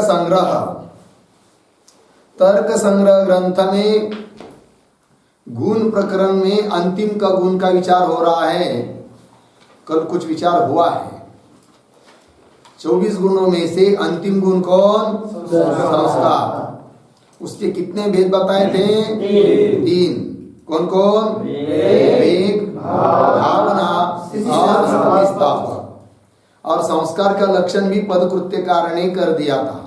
संग्रह। तर्क संग्रह ग्रंथ में गुण प्रकरण में अंतिम का गुण का विचार हो रहा है। कल कुछ विचार हुआ है। 24 गुणों में से अंतिम गुण कौन? संस्कार। उसके कितने भेद बताए थे? 3। कौन कौन? वेग, भावना और स्थितिस्थापक। और संस्कार का लक्षण भी पदकृत्य कारणे कर दिया था।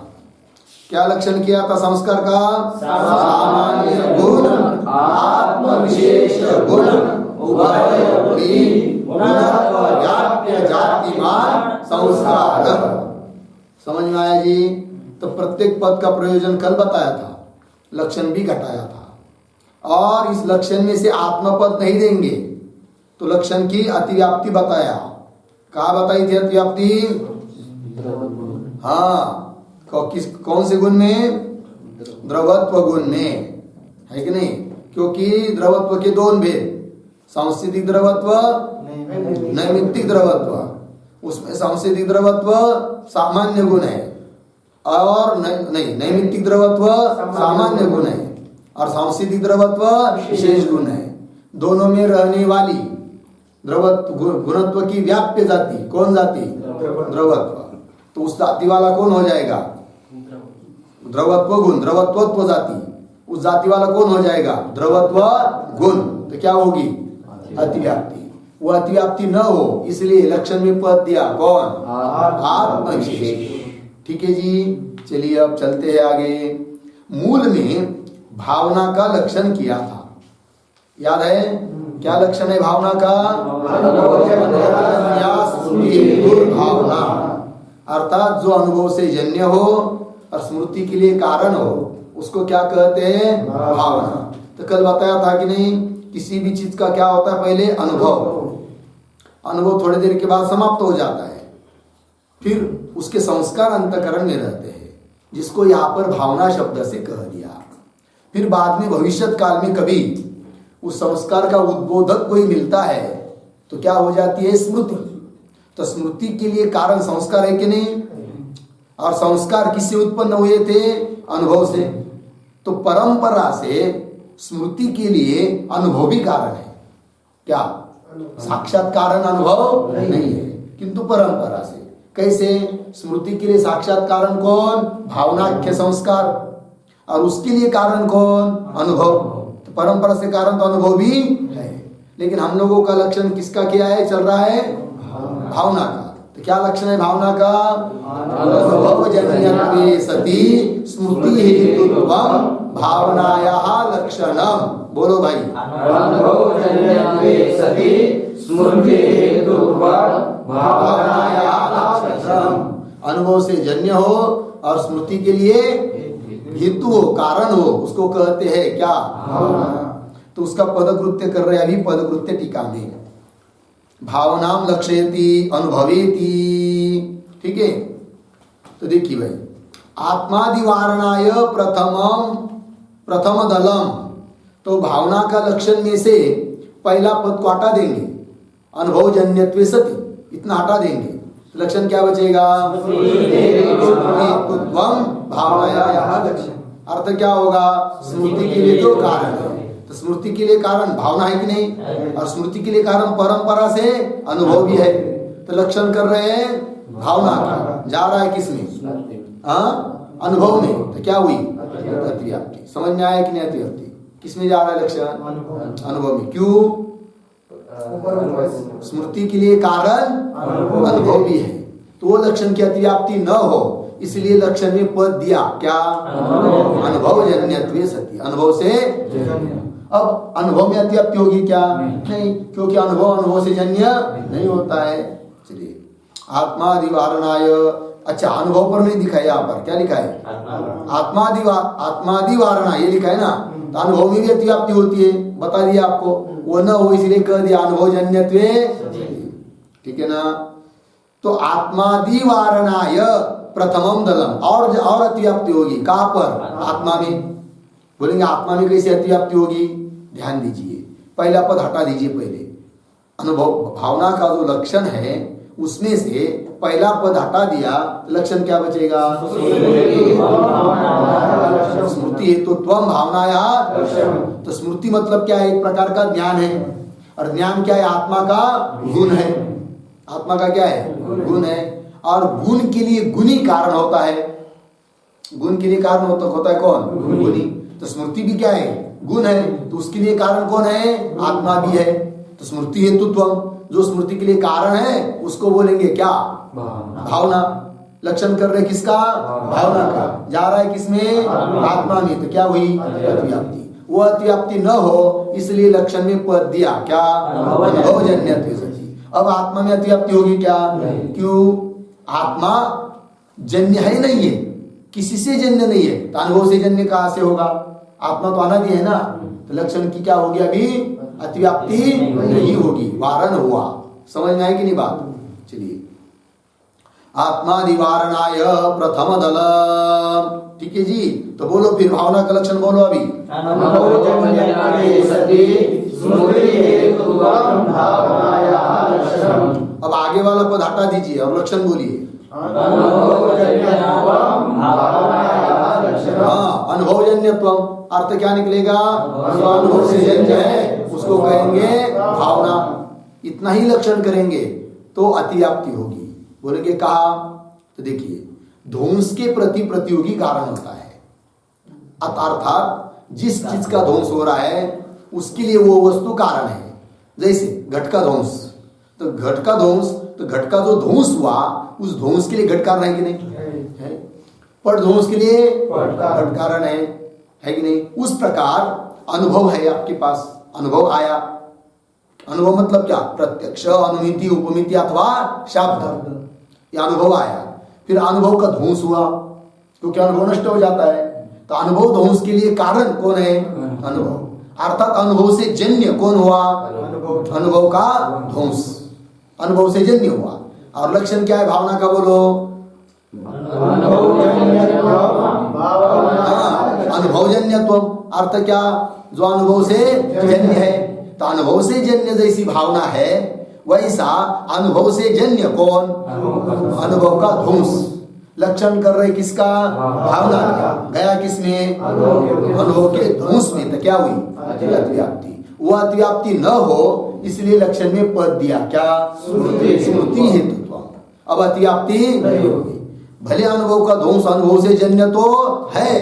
क्या लक्षण किया था संस्कार का? सामान्य गुण, आत्म विशेष गुण, उभयरूपी गुणत्व व्याप्य जातिमान संस्कार। समझ में आया जी? तो प्रत्येक पद का प्रयोजन कल बताया था, लक्षण भी घटाया था। और इस लक्षण में से आत्मपद नहीं देंगे तो लक्षण की अतिव्याप्ति बताया। कहा बताई थी अतिव्याप्ति? हाँ, कौन से गुण में? द्रवत्व गुण में, है कि नहीं? क्योंकि द्रवत्व के 2 भेद, सांस्थितिक द्रवत्व, नैमित्तिक द्रवत्व। उसमें सांस्थितिक द्रवत्व सामान्य गुण है और नहीं, नैमित्तिक द्रवत्व सामान्य गुण है और सांस्थितिक द्रवत्व विशेष गुण है। दोनों में रहने वाली द्रवत्व गुणत्व की व्याप्य जाति कौन जाति? द्रवत्व। तो उस जाति वाला कौन हो जाएगा? द्रवत्व गुण, द्रवत्वत्व जाति। उस जाति वाला कौन हो जाएगा? द्रवत्व गुण। तो क्या होगी? अतिव्याप्ति। वो अतिव्याप्ति न हो इसलिए लक्षण में पद दिया। कौन? आत्म विशेष। ठीक है जी, चलिए अब चलते हैं आगे। मूल में भावना का लक्षण किया था, याद है? क्या लक्षण है भावना का? भावना, अर्थात जो अनुभव से जन्य हो और स्मृति के लिए कारण हो उसको क्या कहते हैं? भावना। तो कल बताया था कि नहीं, किसी भी चीज का क्या होता है? पहले अनुभव। अनुभव थोड़ी देर के बाद समाप्त हो जाता है, फिर उसके संस्कार अंतःकरण में रहते हैं, जिसको यहाँ पर भावना शब्द से कह दिया। फिर बाद में भविष्यत काल में कभी उस संस्कार का उद्बोधक कोई मिलता है तो क्या हो जाती है? स्मृति। तो स्मृति के लिए कारण संस्कार है कि नहीं? और संस्कार किससे उत्पन्न हुए थे? अनुभव से। तो परंपरा से स्मृति के लिए अनुभव भी कारण है। क्या? साक्षात कारण अनुभव नहीं है, किंतु परंपरा से। कैसे? स्मृति के लिए साक्षात कारण कौन? भावनाख्य संस्कार। और उसके लिए कारण कौन? अनुभव। तो परंपरा से कारण तो अनुभव भी है, लेकिन हम लोगों का लक्षण किसका किया है? चल रहा है भावना का। तो क्या लक्षण है भावना का? अनुभवजन्यत्वे सति स्मृति हेतुत्वम भावनायाः लक्षणम। बोलो भाई। अनुभवजन्यत्वे सति स्मृति हेतुत्वम भावनायाः लक्षणम। अनुभव से जन्य हो और स्मृति के लिए हेतु हो, कारण हो, उसको कहते हैं क्या? तो उसका पदकृत्य कर रहे हैं अभी। पदकृत्य टीका में भावनाम लक्षयति अनुभवेति। ठीक है, तो देखिए भाई, आत्मादिवारणाय प्रथम दलम। तो भावना का लक्षण में से पहला पद को हटा देंगे, अनुभवजन्यत्वे सति, इतना हटा देंगे। लक्षण क्या बचेगा? भावनायाः लक्षण। अर्थ क्या होगा? स्मृति के लिए जो कारण है, तो स्मृति के लिए कारण भावना है कि नहीं? और स्मृति के लिए कारण परंपरा से अनुभव भी है। तो लक्षण कर रहे हैं भावना का, जा रहा है किसमें? अनुभव में। तो क्या हुई? अतिव्याप्ति। समझ में आया कि नहीं? अतिव्याप्ति किसमें जा रहा है लक्षण? अनुभव में। क्यों? स्मृति के लिए कारण अनुभव भी है, तो वो लक्षण की अतिव्याप्ति न हो इसलिए लक्षण में पद दिया। क्या? अनुभवजन्यत्वे सति, अनुभव से। अब अनुभव में अतिव्याप्ति होगी क्या? नहीं, क्योंकि अनुभव से जन्य नहीं होता है। चलिए, आत्मादिवारणाय। अच्छा, अनुभव पर नहीं दिखा है, यहाँ पर क्या लिखा है? आत्मादिवारणा ये लिखा है ना। तो अनुभव में भी अतिव्याप्ति होती है, बता दिया आपको। वो न हो इसलिए कह दिया अनुभवजन्यत्वे। ठीक है ना? तो आत्मादिवारणाय प्रथमम दलम। और अतिव्याप्ति होगी कहाँ पर? आत्मा में। बोलेंगे आत्मा में कैसे अतिव्याप्ति होगी? ध्यान दीजिए, पहला पद हटा दीजिए। पहले अनुभव भावना का जो लक्षण है उसमें से पहला पद हटा दिया तो लक्षण क्या बचेगा? स्मृति हेतुत्वम भावनाया। तो स्मृति मतलब क्या है? एक प्रकार का ज्ञान है, और ज्ञान क्या है? आत्मा का गुण है। आत्मा का क्या है? गुण है। और गुण के लिए गुणी कारण होता है। गुण के लिए कारण होता है कौन? गुणी। तो स्मृति भी क्या है? गुण है। तो उसके लिए कारण कौन है? आत्मा भी है। तो स्मृति हेतुत्वम, जो स्मृति के लिए कारण है उसको बोलेंगे क्या? भावना। लक्षण कर रहे किसका? भावना का। जा रहा है किसमें? आत्मा में। तो क्या हुई? अतिव्याप्ति। वो अतिव्याप्ति न हो इसलिए लक्षण में पद दिया क्या? अनुभवजन्य। अब आत्मा में अतिव्याप्ति होगी क्या? क्यों? आत्मा जन्य है नहीं है, किसी से जन्य नहीं है, तो अनुभव से जन्य कहां से होगा? आत्मा तो अनादि है ना। तो लक्षण की क्या होगी? अभी अतिव्याप्ति नहीं होगी, वारण हुआ। समझ में आए कि नहीं बात? चलिए, आत्मादिवारणाय प्रथम दल। ठीक है जी। तो बोलो फिर भावना का लक्षण बोलो अभी। अब आगे वाला पद हटा दीजिए और लक्षण बोलिए। हाँ, अनुभवजन्यत्वम अर्थ क्या निकलेगा? अनुभव से जन्य है, उसको कहेंगे भावना। इतना ही लक्षण करेंगे तो अतिव्याप्ति होगी। बोलेंगे कहा? तो देखिए, ध्वंस के प्रति प्रतियोगी कारण होता है। अर्थात जिस चीज का ध्वंस हो रहा है उसके लिए वो वस्तु कारण है। जैसे घट का ध्वंस, तो घट का ध्वंस, तो घट का जो ध्वंस हुआ उस ध्वंस के लिए घट कारण है कि नहीं है? पट ध्वंस के लिए घट कारण है कि नहीं? उस प्रकार अनुभव है आपके पास, अनुभव आया। अनुभव मतलब क्या? प्रत्यक्ष, अनुमिति, उपमिति अथवा शब्द, ये अनुभव आया। फिर अनुभव का ध्वंस हुआ, क्योंकि अनुभव नष्ट हो जाता है। तो अनुभव ध्वंस के लिए कारण कौन है? अनुभव। अर्थात अनुभव से जन्य कौन हुआ? अनुभव का ध्वंस, अनुभव से जन्य हुआ। और लक्षण क्या है भावना का? बोलो। अनुभवजन्यत्व अर्थ क्या? जो अनुभव से जन्य है। तो अनुभव से जन्य जैसी भावना है, वैसा अनुभव से जन्य कौन? अनुभव का ध्वंस। लक्षण कर रहे किसका? भावना का। गया किसमें? अनुभव के ध्वंस में। तो क्या हुई? अतिव्याप्ति। वो अतिव्याप्ति न हो इसलिए लक्षण में पद दिया क्या? स्मृति हेतुत्व। अब अतिव्याप्ति नहीं होगी। भले अनुभव का ध्वंस अनुभव से जन्य तो है,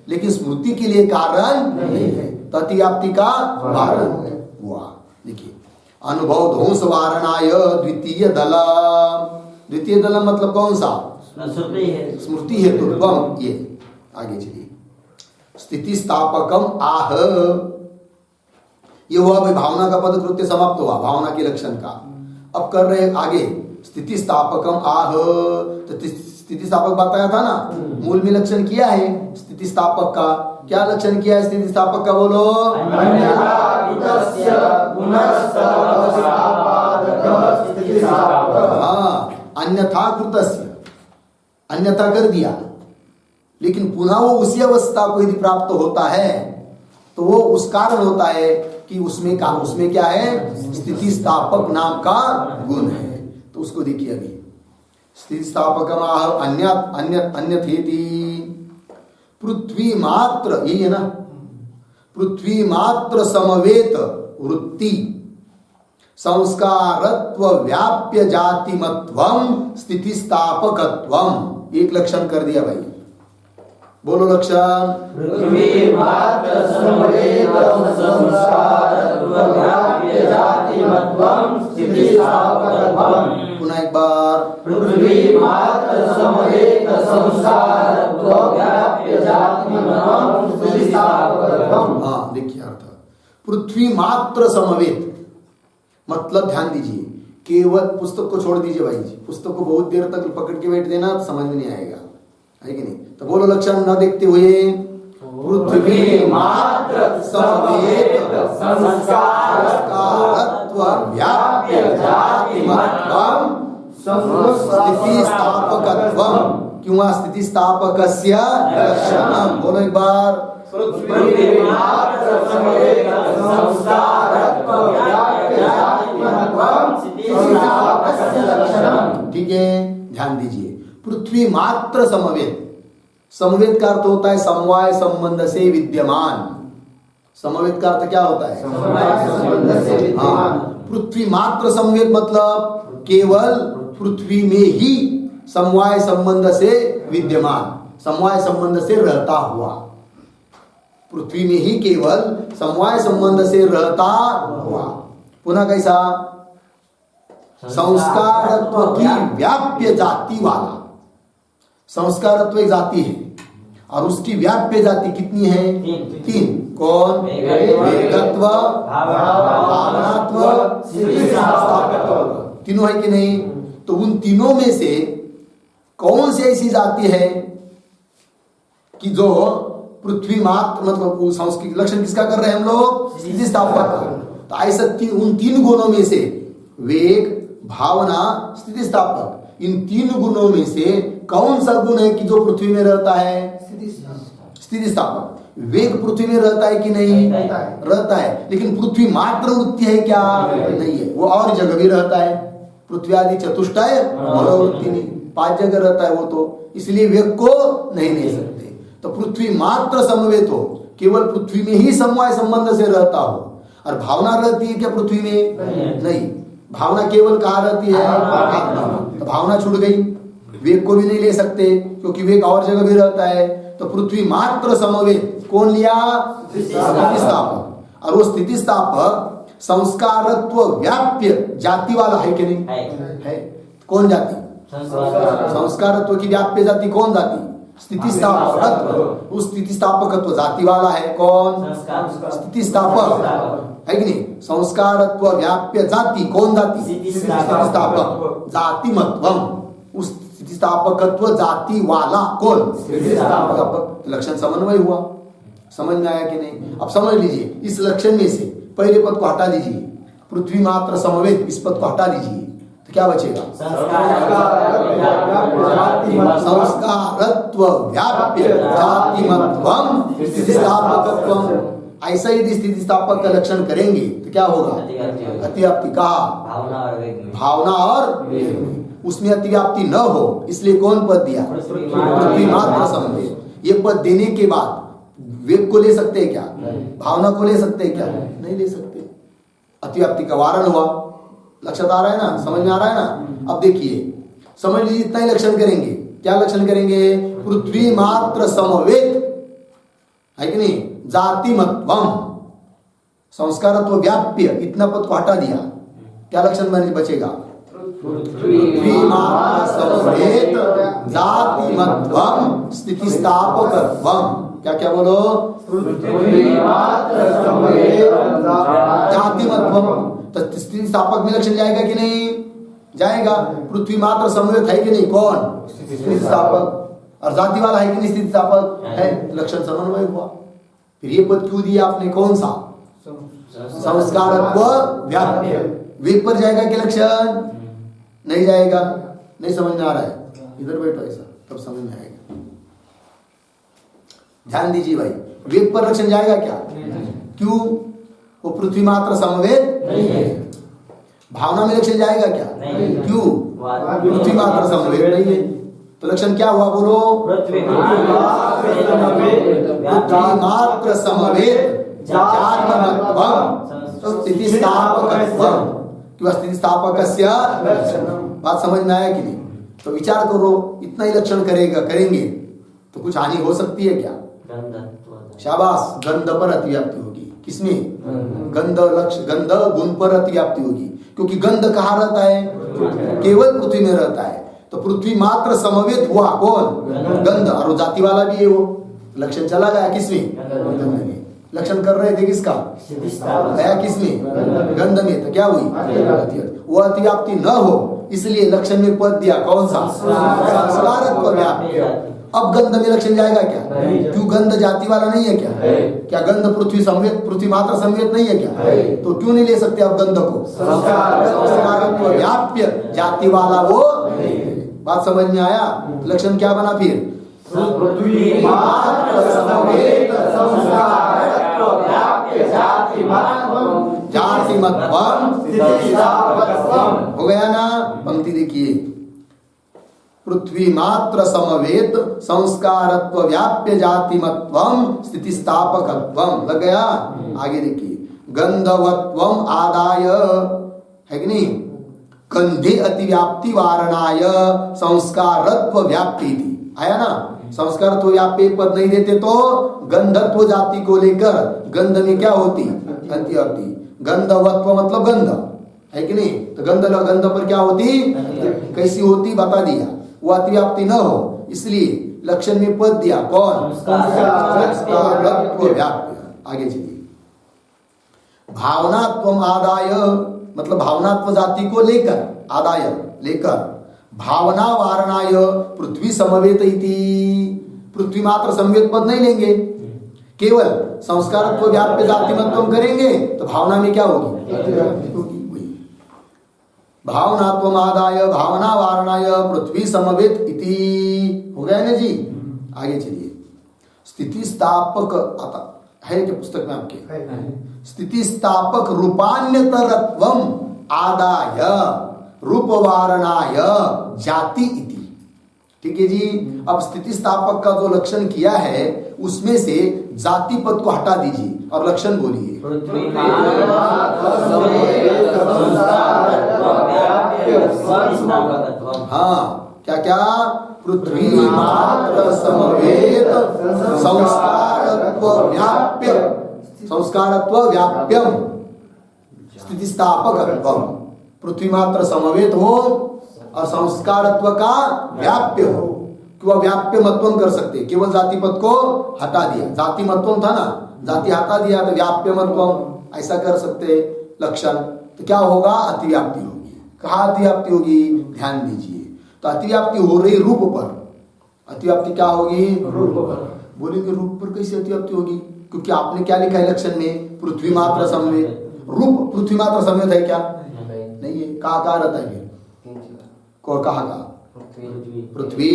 लेकिन स्मृति के लिए कारण नहीं है। तो अतिव्याप्ति का कारण हुआ। देखिए, अनुभव ध्वंस वारणाय द्वितीय दल। द्वितीय दल मतलब कौन सा? स्मृति हेतुत्वम। ये आगे चलिए, स्थिति स्थापकम आह। ये हुआ भाई भावना का पद कृत्य समाप्त हुआ, भावना के लक्षण का। अब कर रहे आगे स्थिति स्थापकम आह। तो स्थिति स्थापक बताया था ना, मूल में लक्षण किया है स्थिति स्थापक का। क्या लक्षण किया है स्थिति स्थापक का? बोलो। हाँ, अन्यथा कृतस्य, अन्यथा कर दिया, लेकिन पुनः वो उसी अवस्था को यदि प्राप्त होता है तो वो उस कारण होता है कि उसमें क्या है? स्थिति स्थापक नाम का गुण है। तो उसको देखिए अभी, स्थिति स्थापक अन्यथेति पृथ्वी मात्र, यही है ना? पृथ्वी मात्र समवेत वृत्ति संस्कारत्व व्याप्य जातिमत्वम स्थिति स्थापकत्वम। एक लक्षण कर दिया भाई। बोलो लक्षण। पृथ्वी मात्र समवेत संस्कारत्व व्याप्य जातिमत्वम स्थिति स्थापकत्वम। पुनः एक बार। पृथ्वी मात्र समवेत संस्कारत्व व्याप्य जातिमत्वम स्थिति स्थापकत्वम। हाँ, देखिए अर्थ, पृथ्वी मात्र समवेत मतलब ध्यान दीजिए, केवल पुस्तक को छोड़ दीजिए भाई। पुस्तक को बहुत देर तक पकड़ के बैठ देना तो समझ में नहीं आएगा, है कि नहीं? तो बोलो लक्षण न देखते हुए, पृथ्वी मात्र समवेत संस्कारत्व व्याप्य जातिमत्वम स्थिति स्थापकत्वम। क्यों? स्थिति स्थापकस्य लक्षणम। बोलो एक बार। पृथ्वी मात्र समवेत संस्कारत्व व्याप्य जातिमत्वम जातिमत्वं स्थितिस्थापकस्य लक्षणम्। ठीक है, ध्यान दीजिए। पृथ्वी मात्र समवेत, समवेत का अर्थ होता है समवाय संबंध से विद्यमान। समवेत का अर्थ क्या होता है? समवाय संबंध से विद्यमान। पृथ्वी मात्र समवेत मतलब केवल पृथ्वी में ही समवाय संबंध से विद्यमान, समवाय संबंध से रहता हुआ, पृथ्वी में ही केवल समवाय संबंध से रहता हुआ। पुनः कैसा? संस्कारत्व की व्याप्य जाति वाला। संस्कारत्व एक जाति है और उसकी व्याप्य जाति कितनी है? तीन। कौन? वेगत्व, भावनात्व, स्थितिस्थापकत्व। तीनों है कि नहीं? तो उन तीनों में से कौन सी ऐसी जाति है कि जो पृथ्वी मात्र मतलब सांस्कृतिक लक्षण किसका कर रहे हैं हम लोग? स्थितिस्थापक। तो ऐसा उन तीन गुणों में से वेग, भावना, स्थितिस्थापक, इन तीन गुणों में से कौन सा गुण है कि जो पृथ्वी में रहता है? स्थितिस्थापक। वेग पृथ्वी में रहता है कि नहीं? रहता है, लेकिन पृथ्वी मात्र वृत्ति है क्या? नहीं है, वो और जगह भी रहता है। पृथ्वी आदि चतुष्टय मनोवृत्ति नहीं, 5 जगह रहता है वो, तो इसलिए वेग को नहीं ले सकते। तो पृथ्वी मात्र समवेत हो, केवल पृथ्वी में ही समवाय संबंध से रहता हो। और भावना रहती है क्या पृथ्वी में? नहीं, भावना केवल कहाँ रहती है? आत्मा में। तो भावना छूट गई, वेग को भी नहीं ले सकते क्योंकि वेग और जगह भी रहता है। तो पृथ्वी मात्र समवेत कौन लिया? स्थितिस्थापक। और वो स्थितिस्थापक संस्कारत्व व्याप्य जाति वाला है कि नहीं? है। कौन जाति? संस्कारत्व की व्याप्य जाति कौन जाति? स्थितिस्थापकत्व। उस स्थितिस्थापकत्व जाति वाला है कौन? स्थितिस्थापक, है कि नहीं? संस्कारत्व व्याप्य जाति कौन जाति? स्थितिस्थापक। जातिमत्वम, उस स्थितिस्थापकत्व जाति वाला कौन? स्थितिस्थापक। लक्षण समन्वय हुआ। समझ में आया कि नहीं? अब समझ लीजिए, इस लक्षण में से पहले पद को हटा दीजिए, पृथ्वी मात्र समवेत, इस पद को हटा दीजिए, तो क्या बचेगा? संस्कारत्व व्याप्य जातिमत्वम स्थितिस्थापकत्वम। ऐसा यदि स्थितिस्थापक का लक्षण करेंगे तो क्या होगा? अतिव्याप्ति। कहा? भावना और वेग। उसमें अतिव्याप्ति न हो, इसलिए कौन पद दिया? पृथ्वी मात्र समवेत। ये पद देने के बाद वेग को ले सकते हैं क्या? भावना को ले सकते हैं क्या? नहीं ले सकते। अतिव्याप्ति का वारण हुआ। लक्षण आ रहा है ना? समझ में आ रहा है ना? अब देखिए, समझ लीजिए, इतना ही लक्षण करेंगे। क्या लक्षण करेंगे? पृथ्वी मात्र समवेत, है कि नहीं? जातिमत्वम, संस्कारत्व व्याप्य, इतना पद को हटा दिया, क्या लक्षण बचेगा? पृथ्वी मात्र समवेत जातिमत्वम स्थितिस्थापकत्वम। क्या क्या बोलो? पृथ्वी मात्र समवेत जातिमत्वम। तो स्थितिस्थापक में लक्षण जाएगा कि नहीं? जाएगा। पृथ्वी मात्र समवेत है कि नहीं? कौन? स्थितिस्थापक। और जाति वाला है कि नहीं? स्थितिस्थापक है। लक्षण समन्वय हुआ। फिर ये पद क्यों दिया आपने? कौन सा? संस्कारत्व व्याप्य। वेग पर जाएगा कि लक्षण? नहीं जाएगा। नहीं समझ में आ रहा है? इधर बैठो ऐसा, तब समझ में आएगा। ध्यान दीजिए भाई, वेग पर लक्षण जाएगा क्या? क्यों? वो पृथ्वी मात्र समवेत नहीं है। भावना में लक्षण जाएगा क्या? क्यों? पृथ्वी मात्र समवेत नहीं है। तो लक्षण क्या हुआ बोलो? पृथ्वी मात्र समवेत जातिमत्वम स्थितिस्थापकत्वम। क्यों? स्थितिस्थापकस्य लक्षणम। बात समझ में आया कि नहीं? तो विचार करो, इतना ही लक्षण करेंगे तो कुछ हानि हो सकती है क्या? शाबाश, गंध पर अतिव्याप्ति होगी। किसमें? गंध लक्ष्य, गंध गुण पर अतिव्याप्ति होगी। क्योंकि गंध कहाँ रहता है? केवल पृथ्वी में रहता है। तो पृथ्वी मात्र समवेत हुआ कौन? गंध। और वो जाति वाला भी है। वो लक्षण चला गया किसमें? गंध में। लक्षण कर रहे थे किसका? गया किसमें? गंध में। तो क्या हुई? वो अतिव्याप्ति न हो, इसलिए लक्षण में पद दिया कौन सा? संस्कारत्व व्याप्य। अब गंध में लक्षण जाएगा क्या? क्यों? गंध जाति वाला नहीं है क्या? क्या गंध पृथ्वी समवेत, पृथ्वी मात्र समवेत नहीं है क्या? तो क्यों नहीं ले सकते आप गंध को? संस्कारत्व व्याप्य जाति वाला वो। बात समझ में आया? लक्षण क्या बना फिर? पृथ्वी मात्र समवेत संस्कारत्व व्याप्य जातिमत्वम जातिमत्वम स्थितिस्थापकत्वम। हो गया ना। पंक्ति देखिए, पृथ्वी मात्र समवेत संस्कारत्व व्याप्य जातिमत्वम स्थितिस्थापकत्वम। लग गया। आगे देखिए, गंधवत्वम आदाय, है कि नहीं, गंधे अतिव्याप्ति वारणाय संस्कारत्व व्याप्ति थी, आया ना। संस्कारत्व व्याप्य पद नहीं देते तो गंधत्व जाति को लेकर गंध में क्या होती, अतिव्याप्ति। गंधवत्व मतलब गंध, है कि नहीं, तो गंध पर क्या होती, कैसी होती बता दिया, वो अतिव्याप्ति न हो, इसलिए लक्षण में पद दिया, कौन, संस्कारत्व व्याप्य। आगे चलिए, भावनात्वम आदाय मतलब भावनात्व जाति को लेकर, आदाय लेकर, भावना वारणाय पृथ्वी समवेत इति, पृथ्वी मात्र समवेत पद नहीं लेंगे, केवल संस्कारत्व व्याप्य जातिमत्व करेंगे तो भावना में क्या होगी, भावनात्वम आदाय भावना वारणाय पृथ्वी समवेत इति। हो गया ना जी। आगे चलिए, स्थिति स्थापक आता है क्या पुस्तक में आपके, स्थिति स्थापक रूपान्यतरत्वम आदाय रूपवारणाय जाति इति। ठीक है जी। अब स्थिति स्थापक का जो लक्षण किया है उसमें से जाति पद को हटा दीजिए और लक्षण बोलिए। हाँ, क्या क्या, पृथ्वी मात्र समवेत संस्कारत्व व्याप्य, संस्कारत्व व्याप्यम स्थितिस्थापकत्वम, पृथ्वी मात्र समवेत हो और संस्कारत्व का व्याप्य हो, कि वह व्याप्य मत्वम कर सकते, केवल जाति पद को हटा दिया, जाति मत्वम था ना, जाति हटा दिया तो व्याप्य मत्वम ऐसा कर सकते लक्षण, तो क्या होगा, अतिव्याप्ति होगी। कहाँ अतिव्याप्ति होगी, ध्यान दीजिए, तो अतिव्याप्ति हो रही रूप पर, अतिव्याप्ति क्या होगी, रूप पर। बोलेंगे रूप पर कैसे अतिव्याप्ति होगी, क्योंकि आपने क्या लिखा है लक्षण में, पृथ्वी मात्र समवेत, रूप पृथ्वी मात्र समवेत है क्या, नहीं है, कहा रहता है फिर, को कहा का, पृथ्वी,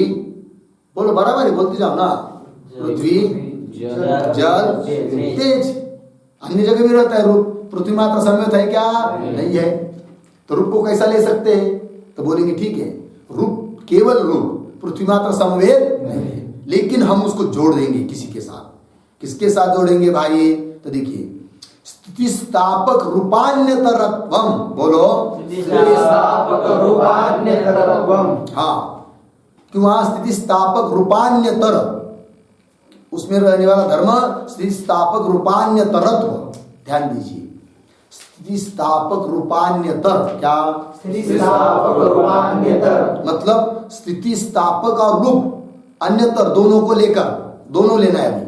बोलो बराबर है, बोलते जाओ ना, पृथ्वी जल तेज, अन्य जगह भी रहता है रूप, पृथ्वी मात्र समवेत है क्या, नहीं है, तो रूप को कैसा ले सकते हैं, तो बोलेंगे ठीक है, रूप केवल रूप पृथ्वी मात्र समवेत नहीं है, लेकिन हम उसको जोड़ देंगे किसी के साथ, किसके साथ जोड़ेंगे भाई, तो देखिए, स्थिति स्थापक रूपान्यतरत्वम, बोलो स्थितिस्थापक रूपान्यतरत्वम। हाँ, कि वहां स्थिति स्थापक रूपान्यतर, उसमें रहने वाला धर्म स्थिति स्थापक रूपान्यतरत्व, ध्यान दीजिए, स्थिति स्थापक रूपान्यतर, क्या, स्थितिस्थापक रूपान्यतर मतलब स्थिति स्थापक और रूप अन्यतर दोनों को लेकर, दोनों लेना है अभी,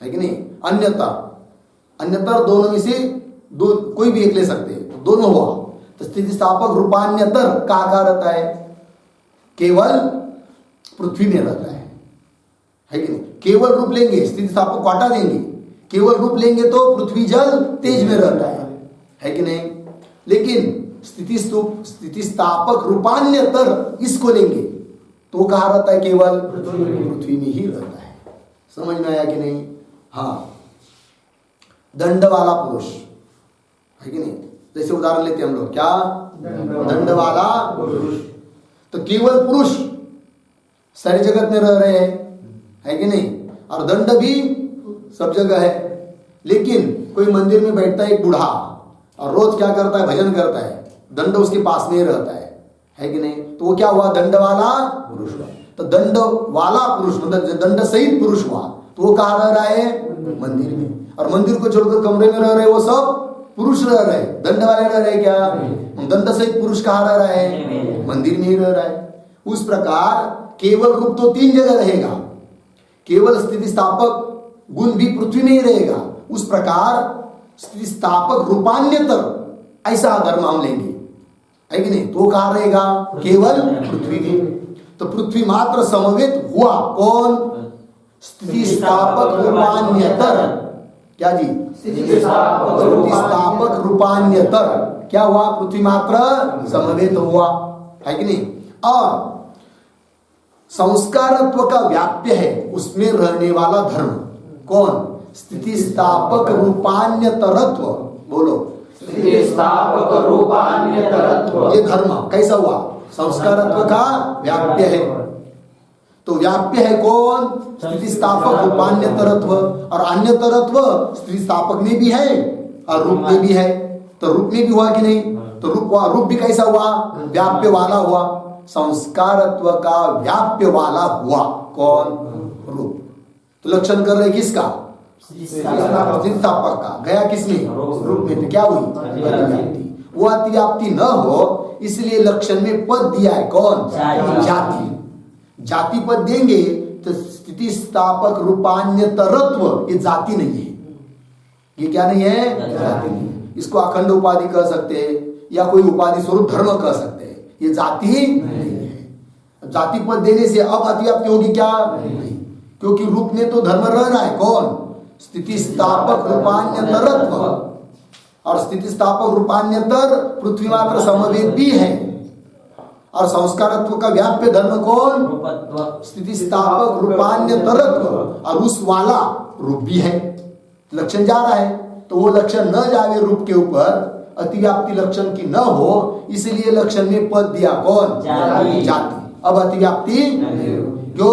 है कि नहीं, अन्यतर, अन्यतर दोनों में से दो कोई भी एक ले सकते हैं, तो दोनों हुआ, तो स्थिति स्थापक रूपान्यतर का रहता है, केवल पृथ्वी में रहता है कि नहीं, केवल रूप लेंगे स्थिति स्थापक को हटा देंगे, केवल रूप लेंगे तो पृथ्वी जल तेज में रहता है कि नहीं, लेकिन स्थिति स्थापक रूपान्यतर इसको लेंगे तो कहाँ रहता है, केवल पृथ्वी में ही रहता है। समझ में आया कि नहीं। हाँ, दंड वाला पुरुष, है कि नहीं, जैसे उदाहरण लेते हैं हम लोग, क्या, दंड वाला पुरुष, तो केवल पुरुष सारी जगत में रह रहे हैं, है कि नहीं, और दंड भी सब जगह है, लेकिन कोई मंदिर में बैठता है एक बूढ़ा और रोज क्या करता है, भजन करता है, दंड उसके पास में रहता है कि नहीं, तो वो क्या हुआ, दंड वाला पुरुष हुआ। तो दंड वाला पुरुष मतलब दंड सहित पुरुष हुआ, तो वो कहाँ रह रहा है, मंदिर में, और मंदिर को छोड़कर कमरे में रह रहे वो सब पुरुष रह रहे, दंड वाले रह रहे क्या, दंड सहित पुरुष कहाँ रह रहा है, मंदिर में ही रह रहा है। उस प्रकार केवल रूप तो तीन जगह रहेगा, केवल स्थिति स्थापक गुण भी पृथ्वी में ही रहेगा, उस प्रकार स्थिति स्थापक रूपान्यतर ऐसा धर्म हम लेंगे, है कि नहीं, तो कहाँ रहेगा, केवल पृथ्वी में। तो पृथ्वी मात्र समवेत हुआ कौन, स्थिति स्थापक रूपान्यतर, क्या जी, स्थिति स्थापक रूपान्यतर, क्या हुआ, पृथ्वी मात्र समवेत हुआ, है कि नहीं, और संस्कारत्व का व्याप्य है, उसमें रहने वाला धर्म कौन, स्थिति स्थापक रूपान्यतरत्व, बोलो स्थितिस्थापक रूपान्यतरत्व। ये धर्म कैसा हुआ? संस्कारत्व का व्याप्य है। तो व्याप्य है कौन? स्थितिस्थापक रूपान्यतरत्व। और अन्यतरत्व स्थितिस्थापक में भी है और रूप में भी है। तो रूप में भी हुआ कि नहीं? तो रूप भी कैसा हुआ? व्याप्य वाला हुआ। संस्कारत्व का व्याप्य वाला हुआ कौन? रूप। तो लक्षण कर रहे किसका? स्थितिस्थापक का। गया किसमें? रूप में। तो क्या हुई? अतिव्याप्ति। वो अतिव्याप्ति न हो इसलिए लक्षण में पद दिया है कौन? जाति। जाति पद देंगे तो स्थितिस्थापक रूपान्यतरत्व ये जाति नहीं है। ये क्या नहीं है? जाति नहीं है। इसको अखंड उपाधि कह सकते हैं या कोई उपाधि स्वरूप धर्म कह सकते हैं। ये जाति नहीं है। जाति पद देने से अब अतिव्याप्ति होगी क्या? नहीं, क्योंकि रूप में तो धर्म रह रहा है कौन? स्थितिस्थापक रूपान्यतरत्व। और स्थितिस्थापक रूपान्यतर पृथ्वी मात्र समवेद भी है। और संस्कारत्व का व्याप्य धर्म कौन? स्थितिस्थापक रूपान्यतरत्व। और उस वाला रूप भी है। लक्षण जा रहा है तो वो लक्षण न जावे रूप के ऊपर, अतिव्याप्ति लक्षण की न हो इसलिए लक्षण में पद दिया कौन? जाति। अब अतिव्याप्ति जो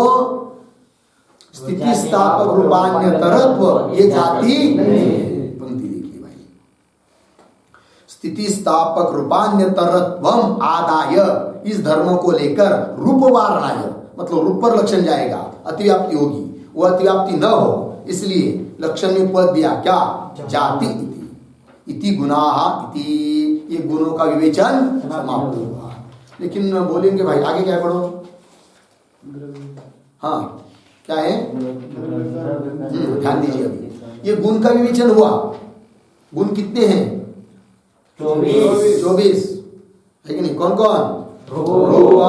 स्थितिस्थापक रूपान्यतरत्व ये जाति पंक्ति लिखी भाई। स्थितिस्थापक रूपान्यतरत्वम आदाय इस धर्म को लेकर रूप वारणाय मतलब रूप पर लक्षण जाएगा, अतिव्याप्ति होगी। वो अतिव्याप्ति न हो इसलिए लक्षण में पद दिया क्या? जाति इति गुणाः इति। ये गुणों का विवेचन समाप्त हुआ। लेकिन बोलेंगे भाई आगे क्या पढ़ो? हाँ क्या है? ध्यान दीजिए अभी। ये गुण का विवेचन हुआ। गुण कितने हैं? 24 है कि नहीं? कौन कौन? रूप,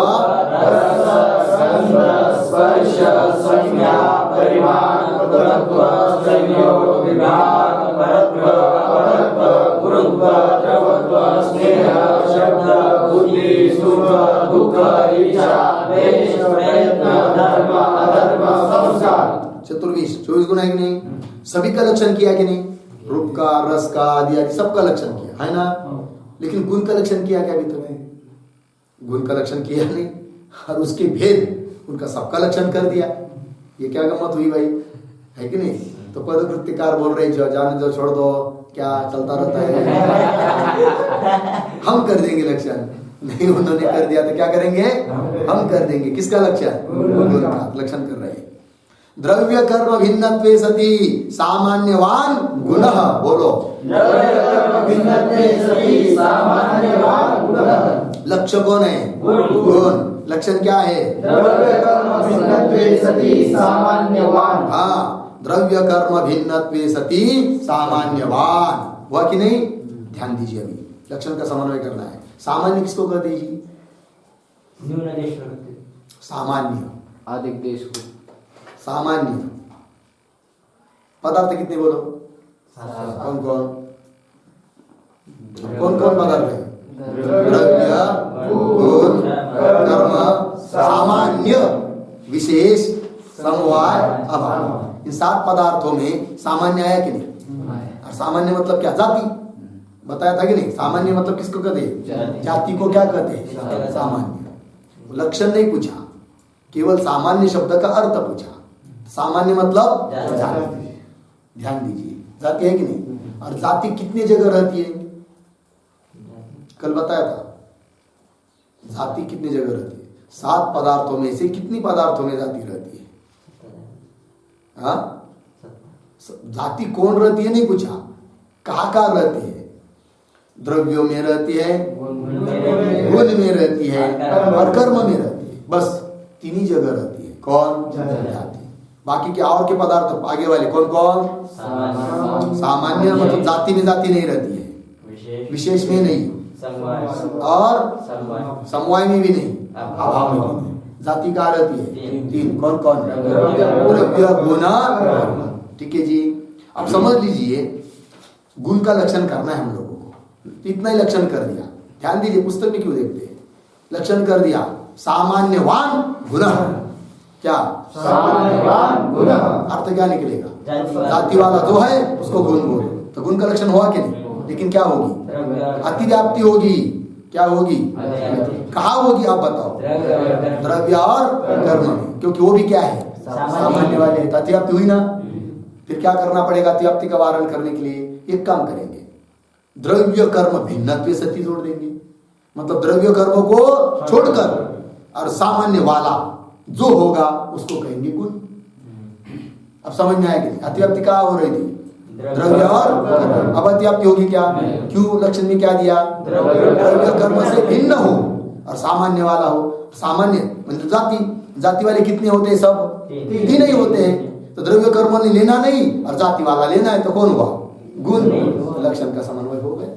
गंध, स्पर्श, संज्ञा, परिमाण, परत्व, संयोग, विभाग, परत्व, अपरत्व, गुरुत्व, द्रवत्व, स्नेह, शब्द, बुद्धि, सुख, दुख, इच्छा, देश, प्रयत्न, धर्म, अधर्म, संस्कार। 24 गुण है कि नहीं? सभी का लक्षण किया कि नहीं? रूप का, रस का, आदि आदि सबका लक्षण किया है ना? लेकिन गुण का लक्षण किया क्या? अभी तो गुण का लक्षण किया नहीं और उसके भेद उनका सबका लक्षण कर दिया। ये क्या गम्मत हुई भाई? है कि नहीं? तो पद कृत्यकार बोल रहे जो जाने दो, छोड़ दो, क्या चलता रहता है। हम कर देंगे लक्षण। नहीं उन्होंने कर दिया तो क्या करेंगे? हम कर देंगे। किसका लक्षण? गुण का लक्षण कर रहे हैं। द्रव्य कर्म भिन्नत्वे सति सामान्यवान गुणः। बोलो। द्रव्य कर्म भिन्नत्वे सति सामान्यवान गुणः। लक्ष्य कौन है? गुण। लक्षण क्या है? द्रव्य कर्म भिन्नत्वे सति सामान्यवान। हाँ, द्रव्य कर्म भिन्नत्वे सति सामान्यवान हुआ कि नहीं? ध्यान दीजिए अभी लक्षण का समन्वय करना है। सामान्य किसको कर दीजिए? सामान्य अधिक देश को। सामान्य पदार्थ कितने बोलो? कौन कौन? कौन कौन पदार्थ है? द्रव्य, गुण, कर्म, सामान्य, विशेष, समवाय, अभाव। इन 7 पदार्थों में सामान्य आया कि नहीं? और सामान्य मतलब क्या? जाति। बताया था कि नहीं? सामान्य मतलब किसको कहते हैं? जाति को क्या कहते हैं? सामान्य। लक्षण नहीं पूछा, केवल सामान्य शब्द का अर्थ पूछा। सामान्य मतलब जाति। ध्यान दीजिए, जाति है कि नहीं? और जाति कितनी जगह रहती है? कल बताया था जाति कितनी जगह रहती है? 7 पदार्थों में से कितनी पदार्थों में जाति रहती है? हाँ, जाति कौन रहती है नहीं पूछा, कहाँ रहती है? द्रव्यों में रहती है, गुण में रहती है और कर्म में रहती है। बस 3 ही जगह रहती है। कौन? जाति। बाकी के और के पदार्थ आगे वाले कौन कौन? सामान्य मतलब जाति में जाति नहीं रहती है, विशेष में नहीं, और समवाय में भी नहीं, अभाव में भी नहीं। जाति का रहती है 3। कौन कौन? द्रव्य, गुण, ठीक है जी। अब समझ लीजिए गुण का लक्षण करना है हम लोगों को। इतना ही लक्षण कर दिया। ध्यान दीजिए, पुस्तक में क्यों देखते हैं? लक्षण कर दिया सामान्यवान गुण। क्या? सामान्यवान गुण। अर्थ क्या निकलेगा? जाति वाला जो है उसको गुण बोलो। तो गुण का लक्षण हुआ कि नहीं? लेकिन क्या होगी? अतिव्याप्ति होगी। क्या होगी? कहाँ होगी आप बताओ? द्रव्य और कर्म में, क्योंकि वो भी क्या है? सामान्य वाले। तो अतिव्याप्ति हुई ना, फिर क्या करना पड़ेगा अतिव्याप्ति का वारण करने के लिए? एक काम करेंगे, द्रव्य कर्म भिन्नत्व सती जोड़ देंगे। मतलब द्रव्य कर्म को छोड़कर और सामान्य वाला जो होगा उसको कहेंगे गुण। अब समझ में आएगी? अतिव्याप्ति कहाँ हो रही थी? द्रव्य और कर्म। अब अतिव्याप्ति होगी क्या? क्यों? लक्षण में क्या दिया? द्रव्य कर्म से भिन्न हो और सामान्य वाला हो। सामान्य मतलब जाति वाले कितने होते हैं? सब 3 ही होते हैं। तो द्रव्य कर्म ने लेना नहीं और जाति वाला लेना है, तो कौन हुआ? गुण। तो लक्षण का समन्वय हो गया।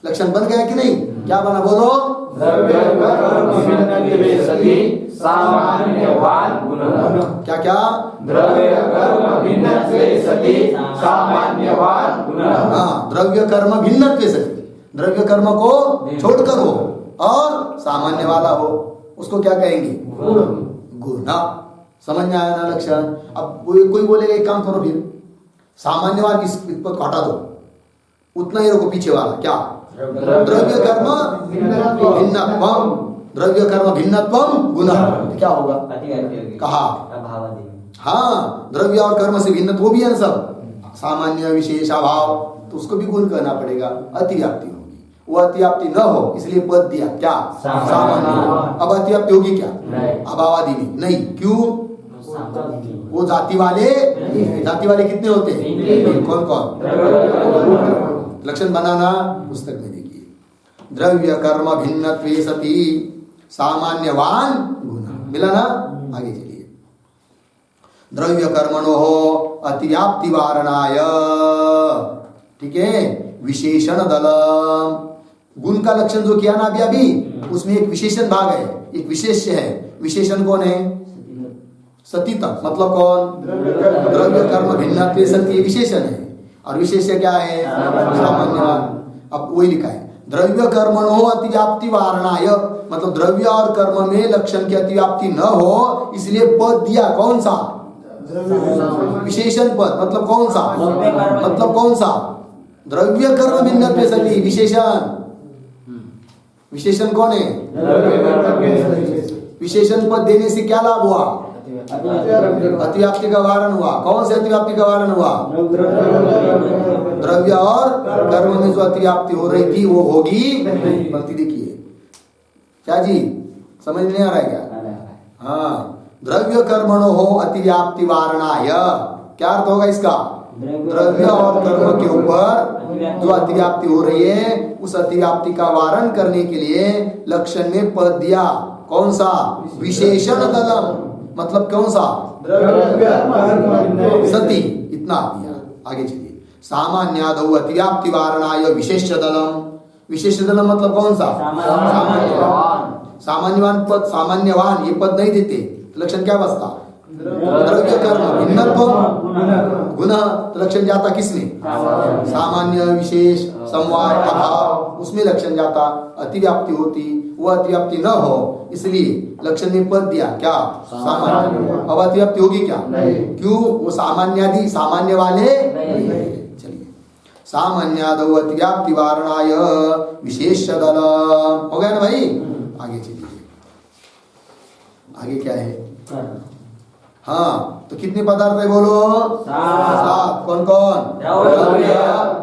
लक्षण बन गया कि नहीं? क्या बना बोलो? द्रव्य कर्म भिन्नत्वे सति सामान्यवान गुणः। क्या क्या? द्रव्य कर्म भिन्नत्वे सति सामान्यवान गुणः। हाँ, द्रव्य कर्म भिन्नत्वे सति, द्रव्य कर्म को छोड़कर हो और सामान्य वाला हो, उसको क्या कहेंगे? गुण। समझ में आया ना लक्षण? अब कोई बोलेगा एक काम करो, फिर सामान्यवान इस पद को हटा दो, उतना ही रखो पीछे वाला। क्या? द्रव्य कर्म भिन्नत्वम, द्रव्य कर्म भिन्नत्वम गुणः। क्या होगा? कहा? हाँ, द्रव्य और कर्म से भिन्न वो भी है ना सब, सामान्य विशेष अभाव, तो उसको भी गुण कहना पड़ेगा। अतिव्याप्ति होगी, वो अतिव्याप्ति न हो इसलिए पद दिया। क्या? सामान्य। अब अतिव्याप्ति होगी क्या? अभावादि में नहीं। क्यों? वो जाति वाले कितने होते हैं? कौन कौन? लक्षण बनाना पुस्तक में देखिए। द्रव्य कर्म भिन्नत्वे सति सामान्यवान गुण। मिला ना? आगे चलिए। द्रव्य कर्मणो अतिव्याप्ति वारणाय, ठीक है, विशेषण दलम। गुण का लक्षण जो किया ना अभी उसमें एक विशेषण भाग है, एक विशेष्य है। विशेषण कौन है? सतीतम। मतलब कौन? द्रव्य कर्म भिन्नत्वे सति विशेषण है, और विशेष्य क्या है? सामान्यवान। अब वही लिखा है, द्रव्य कर्मणो अतिव्याप्ति वारणाय, मतलब द्रव्य और कर्म में लक्षण की अतिव्याप्ति न हो इसलिए पद दिया। कौन सा? विशेषण पद। मतलब कौन सा? मतलब कौन सा? द्रव्य कर्म भिन्नत्वे सति विशेषण। विशेषण कौन है? विशेषण पद देने से क्या लाभ हुआ? अतिव्याप्ति का वारण हुआ। कौन से अतिव्याप्ति का वारण हुआ? द्रव्य और कर्म में जो अतिव्याप्ति हो रही थी वो होगी। पंक्ति देखिए क्या जी, समझ नहीं आ रहा है क्या? हाँ, द्रव्य कर्मणो हो अतिव्याप्ति वारणाय। क्या अर्थ होगा इसका? द्रव्य और कर्म के ऊपर जो अतिव्याप्ति हो रही है उस अतिव्याप्ति का वारण करने के लिए लक्षण में पद दिया। कौन सा? विशेषण दलम। मतलब कौन सा? सती। इतना दिया। आगे चलिए। सामान्यादौ अतिव्याप्ति वारणाय विशेष दलम। विशेष दलम मतलब कौन सा? सामान्यवान पद। सामान्यवान ये पद नहीं देते तो लक्षण क्या बसता? द्रव्य कर्म भिन्नत्वम गुणः। तो लक्षण जाता किसमें? सामान्य विशेष संवाद अभाव, उसमें लक्षण जाता। अतिव्याप्ति होती, वो अतिव्याप्ति न हो इसलिए लक्षण में पद दिया। क्या? सामान्य। अब अतिव्याप्ति होगी क्या? क्यों? वो सामान्यादि सामान्य वाले। चलिए, सामान्यादौ अतिव्याप्ति वारणाय विशेष दल। हो गया ना भाई? आगे चलिए। आगे क्या है? हाँ, तो कितने पदार्थ है बोलो? 7। कौन कौन? द्रव्य,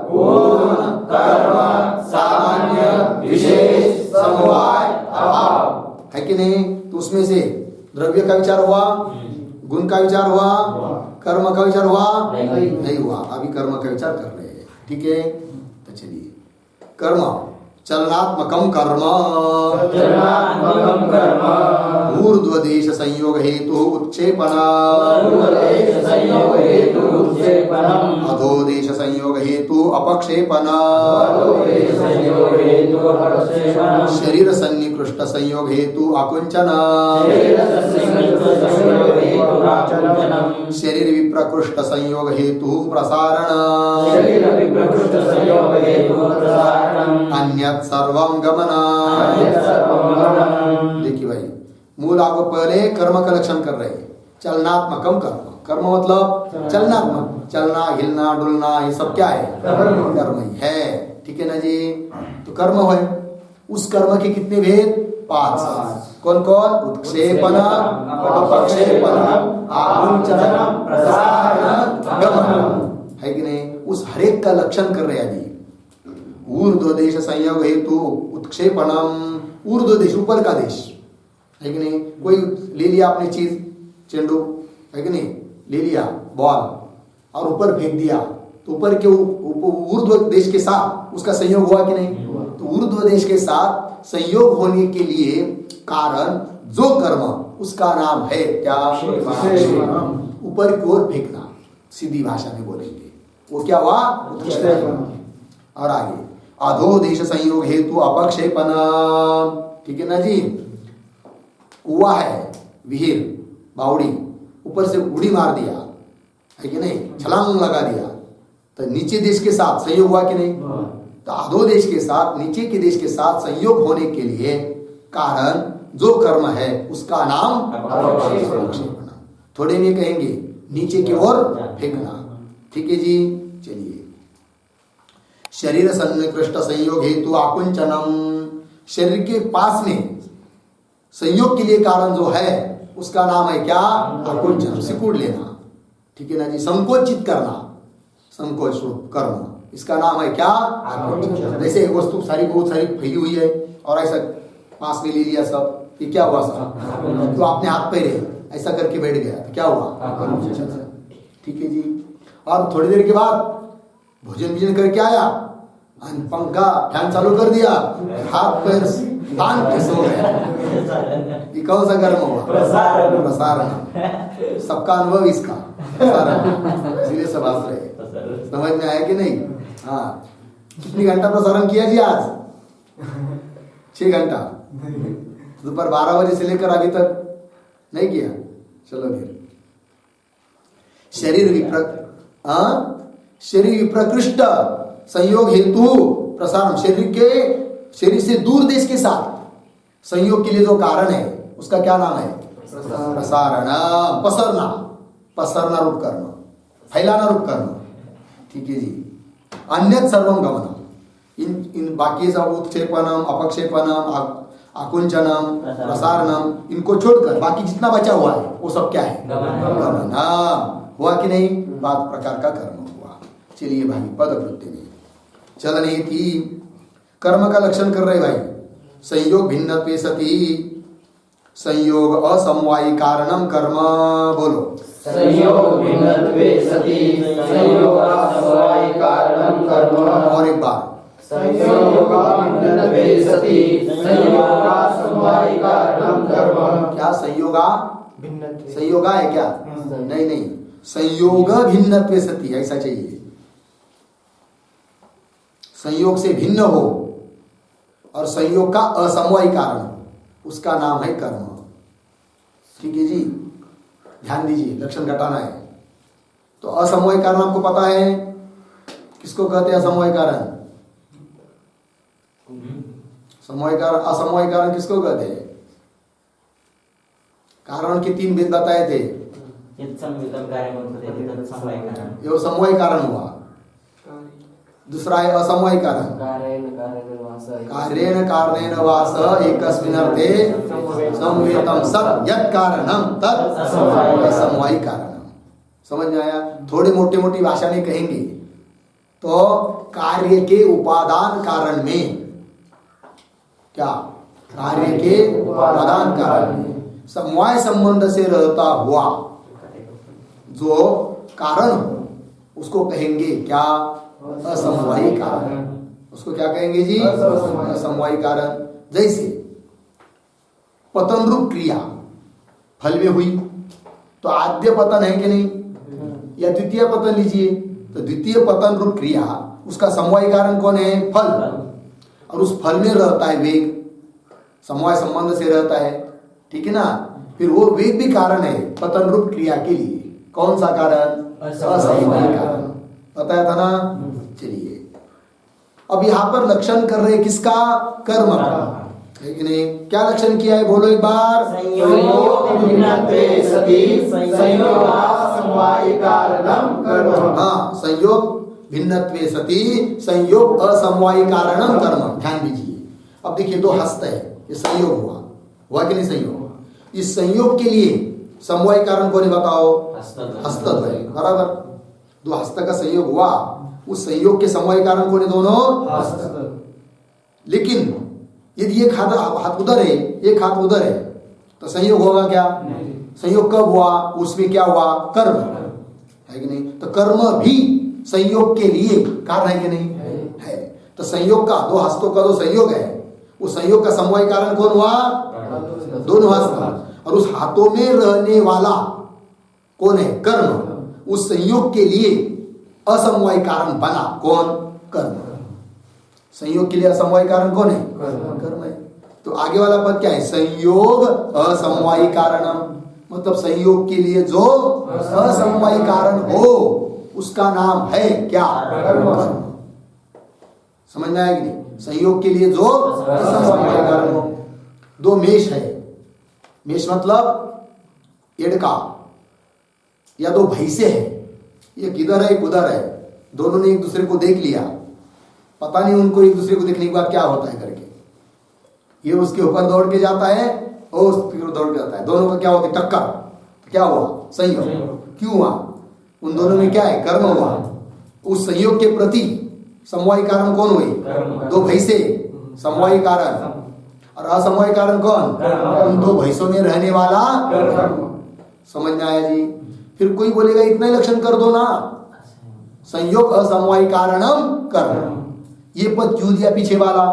गुण, कर्म, सामान्य, विशेष, समवाय, अभाव। है कि नहीं? तो उसमें से द्रव्य का विचार हुआ, गुण का विचार हुआ, कर्म का विचार हुआ? नहीं हुआ। अभी कर्म का विचार कर रहे हैं। ठीक है, तो चलिए। कर्म चलनात्मकम कर्म, ऊर्ध्वदेश संयोग हेतु उत्क्षेपण, अधोदेश संयोग हेतु अपक्षेपण, शरीर सन्निकृष्ट संयोग हेतु आकुंचन, शरीर विप्रकृष्ट संयोग हेतु प्रसारण, अन्यत् सर्वं गमना। देखिए भाई, मूल आपको पहले कर्म का लक्षण कर रहे हैं। चलनात्मकम कर्म। कर्म मतलब चलनात्मक, चलना हिलना डुलना ये सब क्या है? कर्म ही है। ठीक है ना जी। तो कर्म है, उस कर्म के कितने भेद? 5। कौन कौन? उत्क्षेपण, अपक्षेपण, आकुंचन, प्रसारण, गमन, है कि नहीं? उस हरेक का लक्षण कर रहे हैं अभी। ऊर्ध्व देश संयोग हेतु उत्क्षेपणम, ऊर्ध्व देश ऊपर का देश, है कि नहीं? कोई ले लिया आपने चीज, चेंडू, है कि नहीं, ले लिया बॉल और ऊपर फेंक दिया, तो ऊपर के ऊर्ध्व देश के साथ उसका संयोग हुआ कि नहीं? तो ऊर्ध्व देश के साथ संयोग होने के लिए कारण जो कर्म, उसका नाम है क्या? ऊपर की ओर फेंकना, सीधी भाषा में बोलेंगे वो क्या हुआ? और आगे अधो देश संयोग हेतु अपक्षेपण, ठीक है ना जी। कुआ है, विहीर, बावड़ी, ऊपर से उड़ी मार दिया, है कि नहीं, छलांग लगा दिया, तो नीचे देश के साथ संयोग हुआ कि नहीं? तो अधो देश के साथ, नीचे के देश के साथ संयोग होने के लिए कारण जो कर्म है उसका नाम अपक्षेपण। थोड़े में कहेंगे नीचे की ओर फेंकना, ठीक है जी। चलिए, शरीर सन्निकृष्ट संयोग हेतु आकुंचनम, शरीर के पास में संयोग के लिए कारण जो है उसका नाम है क्या? आकुंचन, सिकुड़ लेना, ठीक है ना जी। संकोचित करना, संकोच कर्म, इसका नाम है क्या? आकुंचन। जैसे एक वस्तु सारी बहुत सारी फैली हुई है और ऐसा पास में ले लिया सब, ये क्या हुआ सब? तो आपने हाथ पैरे ऐसा करके बैठ गया, तो क्या हुआ? ठीक है जी। और थोड़ी देर के बाद भोजन करके आया, पंखा फैन चालू कर दिया, हाथ पैर तान के सो गया, ये कौन सा कर्म हुआ? प्रसारण। सबका अनुभव इसका प्रसारण, इसलिए सब हंस रहे। समझ में आया कि नहीं? हाँ, कितनी घंटा प्रसारण किया जी आज? 6 घंटा, दोपहर 12 बजे से लेकर अभी तक नहीं किया। चलो फिर, शरीर विप्रकृष्ट संयोग हेतु प्रसारण, शरीर से दूर देश के साथ संयोग के लिए जो कारण है उसका क्या नाम है? प्रसारण, पसरना, पसरना रूप कर्म, फैलाना रूप कर्म, ठीक है जी। अन्यत सर्वम गमनम, इन बाकी सब उत्क्षेपणम, अपक्षेपणम, आकुंचनम, प्रसारणम, इनको छोड़कर बाकी जितना बचा हुआ है वो सब क्या है? गमन। हुआ कि नहीं? 5 प्रकार का कर्म हुआ। चलिए भाई, पदवृत्ति में चलने की कर्म का लक्षण कर रहे भाई। संयोग भिन्नत्वे सति संयोग असमवायी कारणम कर्म, बोलो। संयोग भिन्नत्वे सति संयोग असमवायी कारणम कर्म। और एक बार, संयोग भिन्नत्वे सति संयोग असमवायी कारणम कर्म। क्या संयोगा? संयोगा है क्या? नहीं नहीं, संयोग भिन्नत्वे सति ऐसा चाहिए, संयोग से भिन्न हो और संयोग का असमवायी कारण, उसका नाम है कर्म, ठीक है जी। ध्यान दीजिए, लक्षण घटाना है। तो असमवायी कारण आपको पता है किसको कहते हैं? असमवायी कारण, समवायी कारण, असमवायी कारण किसको कहते हैं? कारण के 3 भेद बताए थे। ये समवायी कारण हुआ, दूसरा है असमवायी कारण, कार्येण कारणेन वास एकस्मिन् अर्थे संवेतम सत् यत् कारणम तत् असमवायी कारणम। समझ में आया? थोड़ी मोटी मोटी भाषा में कहेंगे तो कार्य के उपादान कारण में, क्या? कार्य के उपादान कारण में समवाय संबंध से रहता हुआ जो कारण उसको कहेंगे क्या? असमवायी कारण। उसको क्या कहेंगे जी? असमवायी कारण। जैसे पतन रूप क्रिया फल में हुई तो आद्य पतन है कि नहीं, या द्वितीय पतन लीजिए, तो द्वितीय पतन रूप क्रिया उसका समवायी कारण कौन है? फल। और उस फल में रहता है वेग, समवाय संबंध से रहता है, ठीक है ना। फिर वो वेग भी कारण है पतन रूप क्रिया के लिए। कौन सा कारण? असमवायी कारण। बताया था ना। चलिए, अब यहां पर लक्षण कर रहे किसका? कर्म का, है कि नहीं? क्या लक्षण किया है? बोलो एक बार। संयोग भिन्नत्वे सति संयोग असमवायी कारणम कर्म। हाँ, संयोग भिन्नत्वे सति संयोग असमवायी कारणम कर्म। ध्यान दीजिए, अब देखिए दो हस्त है, ये संयोग हुआ कि नहीं संयोग? इस संयोग के लिए समवायी कारण कौन है बताओ? हस्तद्वय, बराबर। दो हस्त का संयोग हुआ, उस संयोग के समवायी कारण कौन है? दोनों हस्त। लेकिन यदि एक हाथ उधर है, एक हाथ उधर है, तो संयोग होगा क्या? संयोग कब हुआ? उसमें क्या हुआ? कर्म है कि नहीं? तो कर्म भी संयोग के लिए कारण है कि नहीं? है। तो संयोग का, दो हस्तों का जो संयोग है, उस संयोग का समवायी कारण कौन हुआ? दोनों हस्त। और उस हाथों में रहने वाला कौन है? कर्म। उस संयोग के लिए असमवायी कारण बना कौन? कर्म। संयोग के लिए असमवायी कारण कौन है? कर्म है। तो आगे वाला पद क्या है? संयोग असमवायी कारणम, मतलब संयोग के लिए जो असमवायी कारण हो उसका नाम है क्या? कर्म। समझ में आया कि नहीं? संयोग के लिए जो असमवायी कारण हो। दो मेष है, मेष मतलब एड़का, या दो भैंसे है, एक इधर है एक उधर है, दोनों ने एक दूसरे को देख लिया, पता नहीं उनको एक दूसरे को देखने के बाद क्या होता है करके, ये उसके ऊपर दौड़ के जाता है और उसके ऊपर दौड़ के जाता है, दोनों का क्या होता है? टक्कर। क्या हुआ? संयोग। क्यों हुआ? उन दोनों में क्या है? कर्म हुआ। उस संयोग के प्रति समवायी कारण कौन हुए? दो भैंसे समवायी कारण, और असमवायी कारण कौन? उन दो भैंसों में रहने वाला कर्म। समझ में आया जी? फिर कोई बोलेगा इतना ही लक्षण कर दो ना, संयोग असमवायी कारणम कर्म। ये पद क्यों दिया पीछे वाला?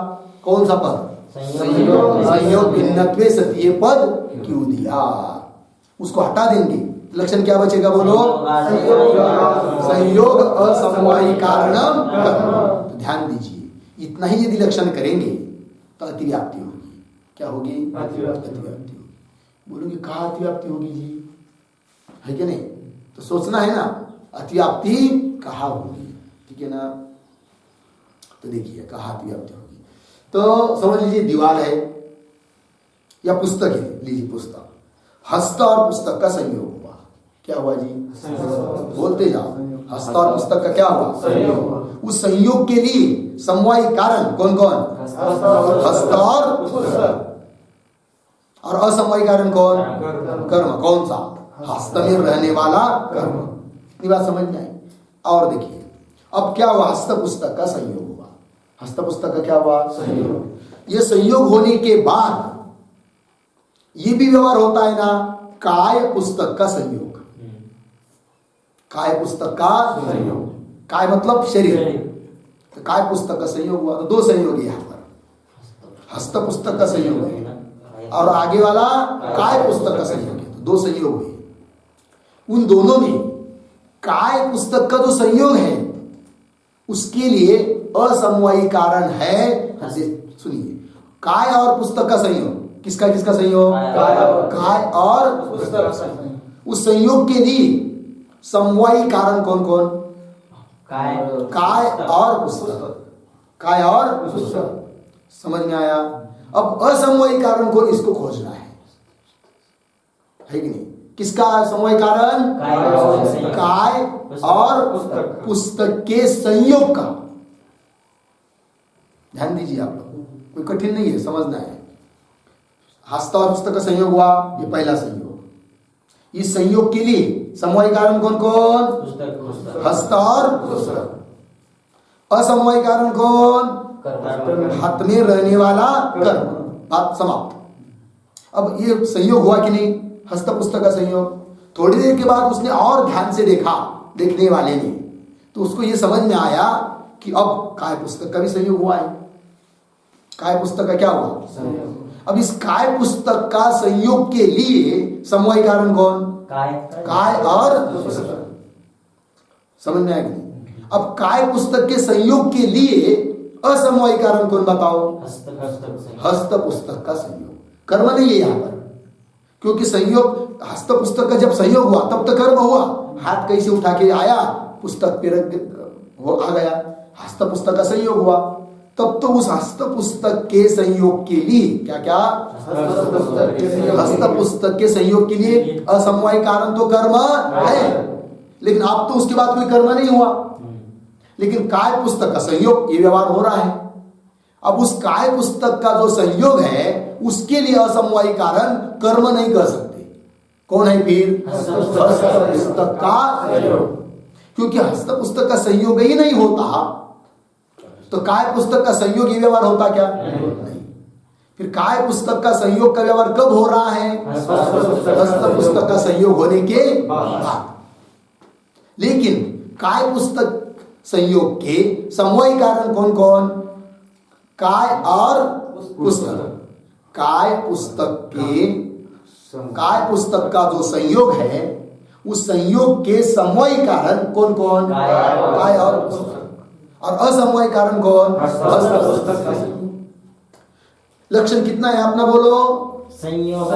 कौन सा पद? संयोग भिन्नत्वे सति, ये पद क्यों दिया? उसको हटा देंगे, लक्षण क्या बचेगा बोलो? संयोग असमवायी कारणम कर्म। तो ध्यान दीजिए, इतना ही यदि लक्षण करेंगे तो अतिव्याप्ति होगी। क्या होगी? अतिव्याप्ति होगी। बोलोगे कहाँ अतिव्याप्ति होगी जी? है कि नहीं? तो सोचना है ना, अतिव्याप्ति कहाँ होगी? ठीक है ना? तो देखिए कहाँ अतिव्याप्ति होगी। तो समझ लीजिए दीवार है या पुस्तक है, लीजिए पुस्तक, हस्त और पुस्तक का संयोग हुआ। क्या हुआ जी? बोलते जाओ, हस्त और पुस्तक का क्या हुआ? संयोग। उस संयोग के लिए समवायी कारण कौन कौन? हस्त और पुस्तक। और असमवायी कारण कौन? कर्म। कौन सा? हस्त में रहने वाला कर्म। ये बात समझ में आई? और देखिए अब क्या हुआ? हस्त पुस्तक का संयोग हुआ। हस्त पुस्तक का क्या हुआ? संयोग। ये संयोग होने के बाद ये भी व्यवहार होता है ना, काय पुस्तक का संयोग। काय पुस्तक का संयोग, काय मतलब शरीर, तो काय पुस्तक का संयोग हुआ। तो दो संयोग है यहां पर, हस्त पुस्तक का संयोग है और आगे वाला काय पुस्तक का संयोग है। तो दो संयोग हुए। उन दोनों में काय पुस्तक का जो संयोग है उसके लिए असमवायी कारण है। सुनिए, काय और पुस्तक का संयोग, किसका किसका संयोग? काय और पुस्तक। उस संयोग के लिए समवायी कारण कौन कौन? काय और पुस्तक। काय और पुस्तक। समझ में आया? अब असमवायी कारण कौन, इसको खोजना है कि नहीं? किसका समवायी कारण? काय और पुस्तक के संयोग का। ध्यान दीजिए आप लोग, कोई कठिन नहीं है, समझना है। हस्त और पुस्तक का संयोग हुआ, ये पहला संयोग। इस संयोग के लिए समवायी कारण कौन कौन? हस्त और पुस्तक। असमवायी कारण कौन? हाथ में रहने वाला कर्म। बात समाप्त। अब ये संयोग हुआ कि नहीं? हस्त पुस्तक का संयोग। थोड़ी देर के बाद उसने और ध्यान से देखा, देखने वाले ने, तो उसको ये समझ में आया कि अब काय पुस्तक का भी संयोग हुआ है। काय पुस्तक का क्या हुआ? संयोग। अब इस काय पुस्तक का संयोग के लिए समवायी कारण कौन? काय और पुस्तक। समझ में आया कि नहीं? अब काय पुस्तक के संयोग के लिए असमवायी कारण कौन बताओ? हस्त पुस्तक का संयोग। कर्म नहीं है यहां पर, क्योंकि संयोग हस्त पुस्तक का जब संयोग हुआ तब तो कर्म हुआ। हाथ कैसे उठा के आया, पुस्तक पे वो आ गया, हस्त पुस्तक का संयोग हुआ। तब तो उस हस्त पुस्तक के संयोग के लिए क्या क्या? हस्त पुस्तक के संयोग के लिए असमवायी कारण तो कर्म है, लेकिन अब तो उसके बाद कोई कर्म नहीं हुआ। लेकिन काय पुस्तक का संयोग ये व्यवहार हो रहा है। अब उस काय पुस्तक का जो संयोग है उसके लिए असमवायी कारण कर्म नहीं कर सकते। कौन है फिर? हस्त पुस्तक का संयोग। क्योंकि हस्त पुस्तक का संयोग ही नहीं होता तो काय पुस्तक का संयोग ये व्यवहार होता क्या? नहीं। फिर काय पुस्तक का संयोग का व्यवहार कब हो रहा है? हस्त पुस्तक का संयोग होने के बाद। लेकिन काय पुस्तक संयोग के समवायी कारण कौन कौन? काय और पुस्तक। काय पुस्तक का जो संयोग है उस संयोग के समवायी कारण कौन कौन? काय और पुस्तक। और असमवायी कारण कौन? लक्षण कितना है अपना बोलो? संयोग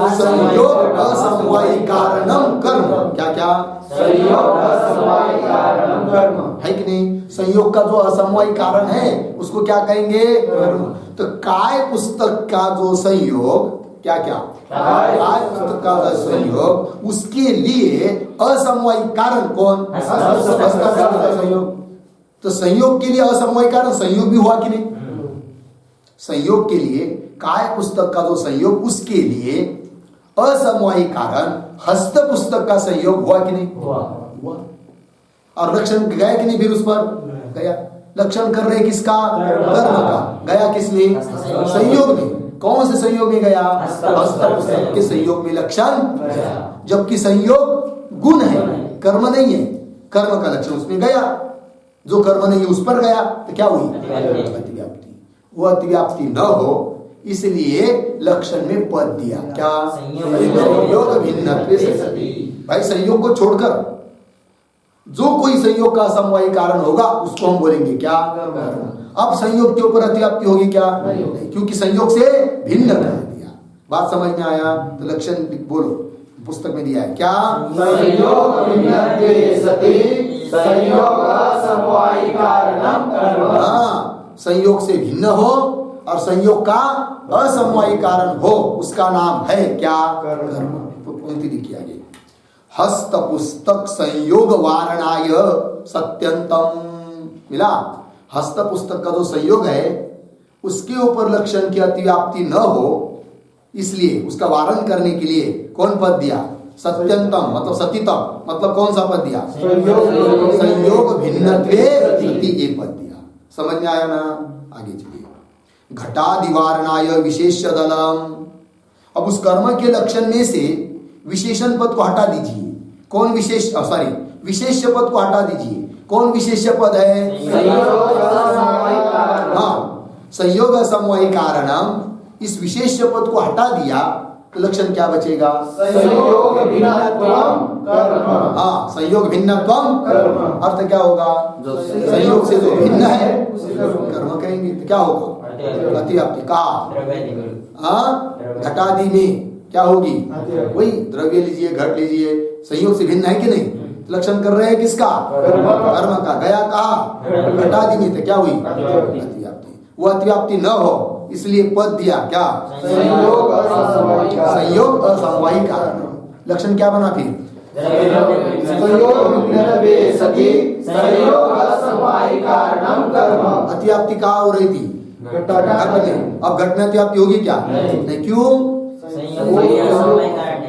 असमवायी कारणम कर्म। क्या क्या? संयोग असमवायी कारणम कर्म है कि नहीं? संयोग का जो असमवायी कारण है उसको क्या कहेंगे? कर्म। तो काय पुस्तक का जो संयोग क्या क्या? काय पुस्तक का जो संयोग उसके लिए असमवायी कारण कौन? संयोग। तो संयोग के लिए असमवायी कारण संयोग भी हुआ कि नहीं? संयोग के लिए काय पुस्तक का जो संयोग उसके लिए असमवायी कारण हस्त पुस्तक का संयोग हुआ कि नहीं? हुआ। और लक्षण गया कि नहीं? फिर उस पर गया। लक्षण कर रहे किसका? कर्म का। गया किसने? संयोग में। कौन से संयोग में गया? हस्त पुस्तक के संयोग में लक्षण। जबकि संयोग गुण है, कर्म नहीं है। कर्म का लक्षण उसमें गया, जो कर्म नहीं है उस पर गया तो क्या हुई? अतिव्याप्ति। वो अतिव्याप्ति न हो इसलिए लक्षण में पद दिया। क्या? संयोग भिन्नत्वे सति। भाई संयोग को छोड़कर जो कोई संयोग का समवायी कारण होगा उसको हम बोलेंगे क्या? अब संयोग के ऊपर अतिव्याप्ति होगी क्या? नहीं, क्योंकि संयोग से भिन्न कर दिया। बात समझ में आया? तो लक्षण बोलो, पुस्तक में दिया है क्या? संयोग भिन्नत्वे सति संयोग असमवायी कारणम कर्म। हाँ, संयोग से भिन्न हो और संयोग का असमवायी कारण हो उसका नाम है क्या? कर्म। तो पंक्ति लिखी आगे। हस्त पुस्तक संयोग वारणाय सत्यंतम। मिला? हस्त पुस्तक का जो संयोग है उसके ऊपर लक्षण की अतिव्याप्ति न हो इसलिए उसका वारण करने के लिए कौन पद दिया? सत्यंतम मतलब सतीतम। मतलब कौन सा पद दिया? संयोग भिन्नत्वे सति ये पद दिया। समझ में आया ना? आगे चलिए। घटादिवारणाय विशेष दलम। अब उस कर्म के लक्षण में से विशेषण पद को हटा दीजिए। कौन विशेष? सॉरी, विशेष्य पद को हटा दीजिए। कौन विशेष्य पद है? हाँ, संयोग असमवायी कारणम। इस विशेष्य पद को हटा दिया तो लक्षण क्या बचेगा? संयोग भिन्नत्वम कर्म। हाँ, संयोग भिन्नत्वम कर्म। अर्थ क्या होगा? संयोग से जो भिन्न है कर्म कहेंगे तो क्या होगा? अतिव्याप्ति। कहा? हाँ, घटादि में क्या होगी? वही द्रव्य लीजिए, घट लीजिए, संयोग से भिन्न है कि नहीं? तो लक्षण कर रहे हैं किसका? कर्म का। गया कहा? घटादि में तो क्या हुई? अतिव्याप्ति। वो अतिव्याप्ति न हो इसलिए पद दिया क्या? संयोग असमवायी कारण। लक्षण क्या बना फिर? संयोग भिन्नत्वे सति संयोग असमवायी कारणम कर्म। अतिव्याप्ति कहाँ हो रही थी? घट में। अब घट में अतिव्याप्ति होगी क्या? नहीं। क्यों?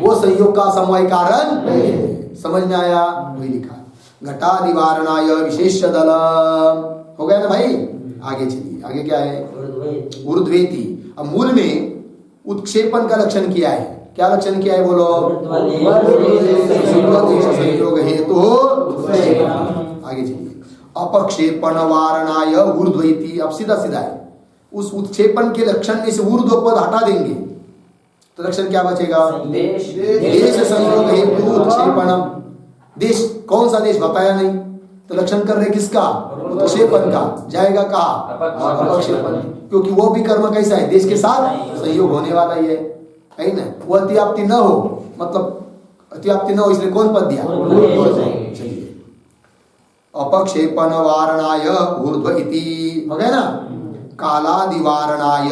वो संयोग का समवायी कारण नहीं। समझ में आया? वही लिखा। घटादिवारणाय विशेष दल। हो गया ना भाई? आगे चलिए। आगे क्या है? ऊर्ध्वेति। अब मूल में उत्क्षेपण का लक्षण किया है। क्या लक्षण किया है बोलो? संयोग हेतु। आगे चलिए। अपक्षेपण वारणाय ऊर्ध्वेति। अब सीधा सीधा है, उस उत्क्षेपण के लक्षण में से ऊर्ध्व पद हटा देंगे तो लक्षण क्या बचेगा? देश संयोग हेतु उत्क्षेपणम। देश कौन सा देश बताया नहीं तो लक्षण कर रहे किसका? उत्क्षेपण का। जाएगा कहा? अपक्षेपण। क्योंकि वो भी कर्म कैसा है? देश के साथ संयोग होने वाला ही है ना? वो अतिव्याप्ति न हो, मतलब अतिव्याप्ति न हो इसलिए कौन पद दिया? चलिए। अपक्षेपण वारणाय ऊर्ध्व इति। हो गया ना? कालादिवारणाय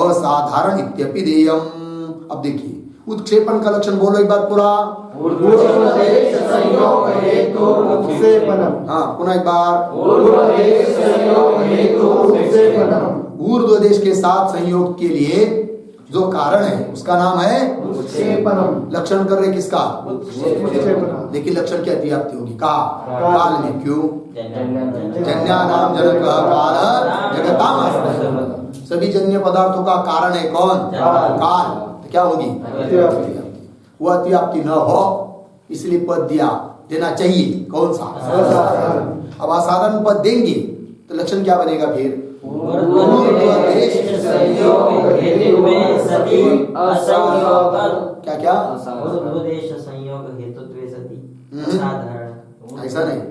असाधारण इत्यपि देयम। अब देखिए, उत्क्षेपण का लक्षण बोलो एक बार पूरा। ऊर्ध्वदेश संयोग हेतु उत्क्षेपणम। हाँ पुनः एक बार। ऊर्ध्वदेश संयोग हेतु उत्क्षेपणम। ऊर्ध्व देश के साथ संयोग के लिए जो कारण है उसका नाम है उत्क्षेपणम। लक्षण कर रहे किसका? उत्क्षेपणम। लेकिन लक्षण की अतिव्याप्ति होगी कहा काल में। क्यों? जन्य जन्यानाम जनक काल जगताम आश्रय। सभी जन्य पदार्थों का कारण है कौन? काल। तो क्या होगी? अतिव्याप्ति। वो अतिव्याप्ति न हो इसलिए पद दिया देना चाहिए। कौन सा? असाधारण। अब असाधारण पद देंगे तो लक्षण क्या बनेगा फिर? ऊर्ध्वदेश संयोग हेतु में सति असंयोग। क्या क्या? ऊर्ध्वदेश संयोग हेतुत्वे सति असाधारण। ऐसा नहीं,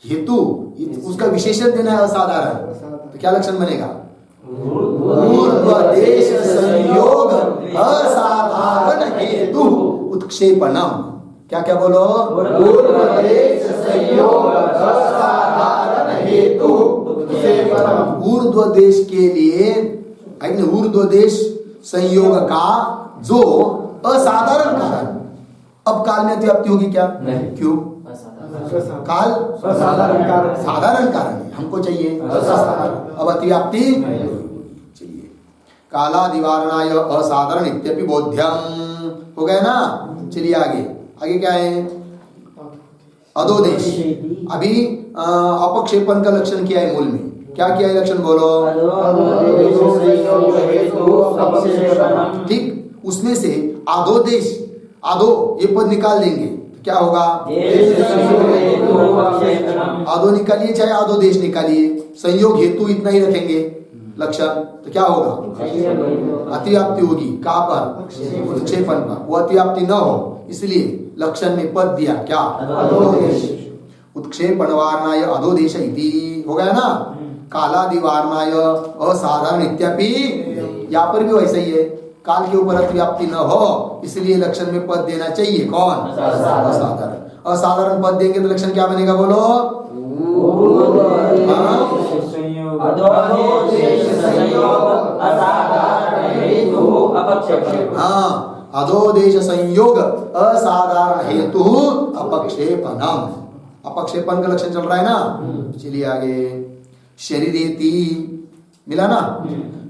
हेतु उसका विशेषण देना है असाधारण। तो क्या लक्षण बनेगा? ऊर्ध्वदेश संयोग असाधारण हेतु उत्क्षेपणम। क्या क्या बोलो? ऊर्ध्वदेश संयोग असाधारण हेतु उत्क्षेपणम। ऊर्ध्व देश के लिए ऊर्ध्व देश संयोग का जो असाधारण कारण। अब काल में अतिव्याप्ति होगी क्या? नहीं। क्यों? काल असाधारण कारण। साधारण कारण है, हमको चाहिए असाधारण। अब अतिव्याप्ति चलिए कालादिवारणाय असाधारण इत्यपि बोध्यम हो गया ना। चलिए आगे आगे क्या है? अधोदेश। अभी अपक्षेपण का लक्षण किया है मूल में। क्या किया है लक्षण बोलो? ऊर्ध्वदेश संयोग हेतु अपक्षेपणम। ठीक, उसमें से आधोदेश आधो ये पद निकाल देंगे तो क्या होगा? देश संयोग हेतु अपक्षेपणम। आधो निकालिए चाहे आधो देश निकालिए, संयोग हेतु इतना ही रखेंगे लक्षण। तो क्या होगा? अतिव्याप्ति होगी। कहाँ पर? उत्क्षेपण पर। वो अतिव्याप्ति न हो इसलिए लक्षण में पद दिया क्या? अधोदेश। उत्क्षेपण वारणाय अधोदेश इति हो गया ना। कालादि वारणाय असाधारण इत्यपि, यहाँ पर भी वैसा ही है। काल के ऊपर अतिव्याप्ति न हो इसलिए लक्षण में पद देना चाहिए। कौन? असाधारण। असाधारण पद देंगे तो लक्षण क्या बनेगा बोलो? हाँ, अधोदेश संयोग असाधारण हेतु अपक्षेपणम। अपक्षेपण का लक्षण चल रहा है ना। चलिए आगे। शरीरेति मिला ना।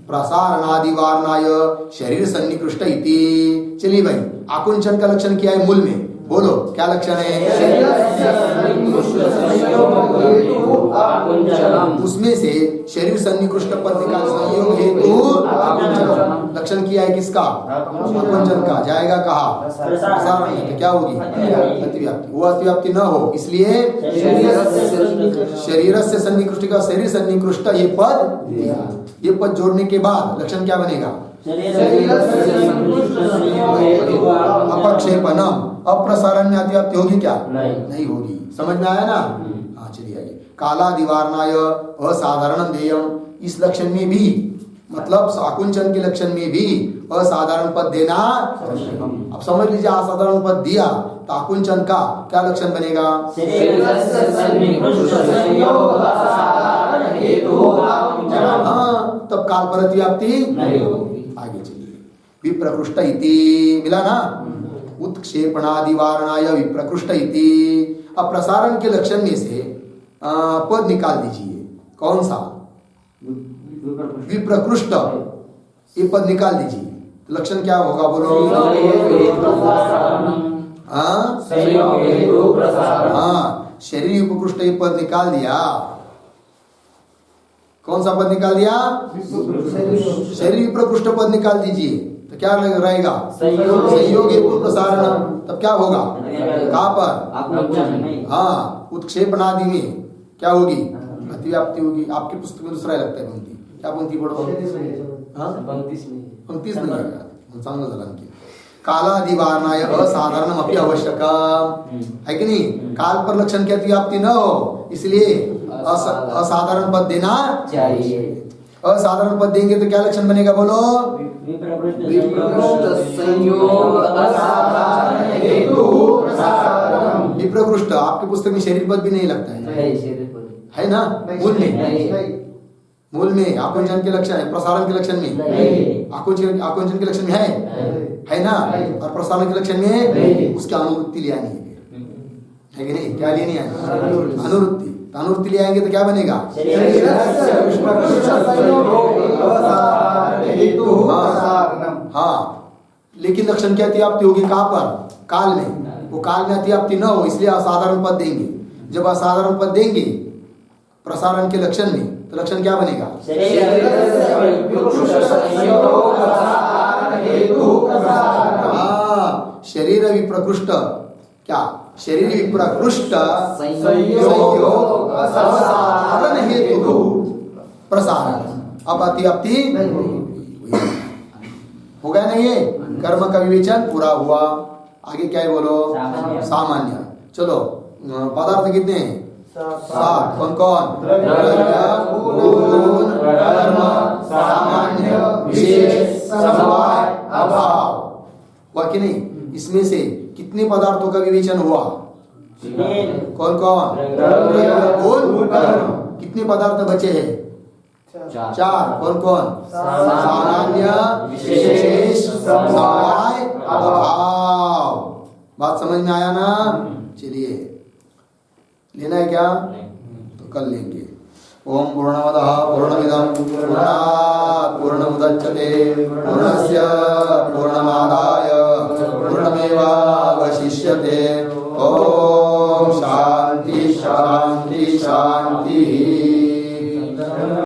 प्रसारणादि वारणाय शरीर सन्निकृष्ट इति। चलिए भाई आकुंचन का लक्षण क्या है मूल में? बोलो क्या लक्षण है? उसमें से शरीर सन्निकृष्ट पद निकाल संयोग हेतु लक्षण किया है किसका? आकुंचन का। जाएगा कहा? प्रसारण में। तो क्या होगी? अतिव्याप्ति। वो अतिव्याप्ति न हो इसलिए शरीर से सन्निकृष्ट का शरीर सन्निकृष्ट ये पद, ये पद जोड़ने के बाद लक्षण क्या बनेगा? अपक्षेपणम। अप्रसारण में अतिव्याप्ति होगी क्या? नहीं होगी। समझ में आया ना? हाँ चलिए आगे। कालादिवारणाय असाधारण देयम। इस लक्षण में भी मतलब आकुंचन के लक्षण में भी असाधारण पद देना। अब समझ लीजिए असाधारण पद दिया तो आकुंचन का क्या लक्षण बनेगा? हाँ, तब काल पर अतिव्याप्ति नहीं होगी। आगे चलिए। विप्रकृष्ट इति मिला ना। उत्क्षेपणादि वारणाय विप्रकृष्ट इति। अब प्रसारण के लक्षण में से पद निकाल दीजिए। कौन सा? विप्रकृष्ट। ये पद निकाल दीजिए तो लक्षण क्या होगा बोलो? हाँ, शरीर उपकृष्ट ये पद निकाल दिया। कौन सा पद निकाल दिया? शरीर प्रकृष्ट पद निकाल दीजिए तो क्या रहेगा? संयोग हेतु प्रसारण। तब क्या होगा? कहाँ पर? हाँ, उत्क्षेपणादि में क्या होगी? अतिव्याप्ति होगी। आपके पुस्तक में दूसरा लगता है पंक्ति। क्या पंक्ति पढ़ो? पंक्तीच नहीं है। चांगलं झालं आणखी। कालादिवारणाय असाधारणम अपि आवश्यकम है कि नहीं? काल पर लक्षण की अतिव्याप्ति न हो इसलिए असाधारण पद देना चाहिए। असाधारण पद देंगे तो क्या लक्षण बनेगा बोलो? विप्रकृष्ट। आपके पुस्तक में शरीर पद भी नहीं लगता है ना? मूल में आकुंचन के लक्षण है, प्रसारण के लक्षण में आकुंचन के लक्षण में है। है ना, और प्रसारण के लक्षण में उसकी अनुवृत्ति ले आनी है कि नहीं? क्या लेनी है? अनुवृत्ति। तो अनुवृत्ति ले आएंगे तो क्या बनेगा? हाँ, लेकिन लक्षण की अतिव्याप्ति होगी कहाँ पर? काल में। वो काल में अतिव्याप्ति न हो इसलिए असाधारण पद देंगे। जब असाधारण पद देंगे प्रसारण के लक्षण में तो लक्षण क्या बनेगा? हाँ, शरीर विप्रकृष्ट, क्या? शरीर विप्रकृष्ट संयोग असाधारण हेतु प्रसारण। अब अतिव्याप्ति हो गया नहीं? ये कर्म का विवेचन पूरा हुआ। आगे क्या है बोलो? सामान्य। चलो पदार्थ कितने हैं? 7। कौन कौन? द्रव्य, गुण, कर्म, सामान्य, विशेष, समवाय, अभाव। हुआ कि नहीं? इसमें से कितने पदार्थों का विवेचन हुआ? कौन कौन? द्रव्य, गुण, कर्म। कितने पदार्थ बचे हैं? 4। कौन कौन? सामान्य, विशेष, समवाय, अभाव। बात समझ में आया ना? चलिए, लेना है क्या? तो कल लेंगे। ओम पूर्णमदः पूर्णमिदं पूर्णात् पूर्णमुदच्यते पूर्णस्य पूर्णमादाय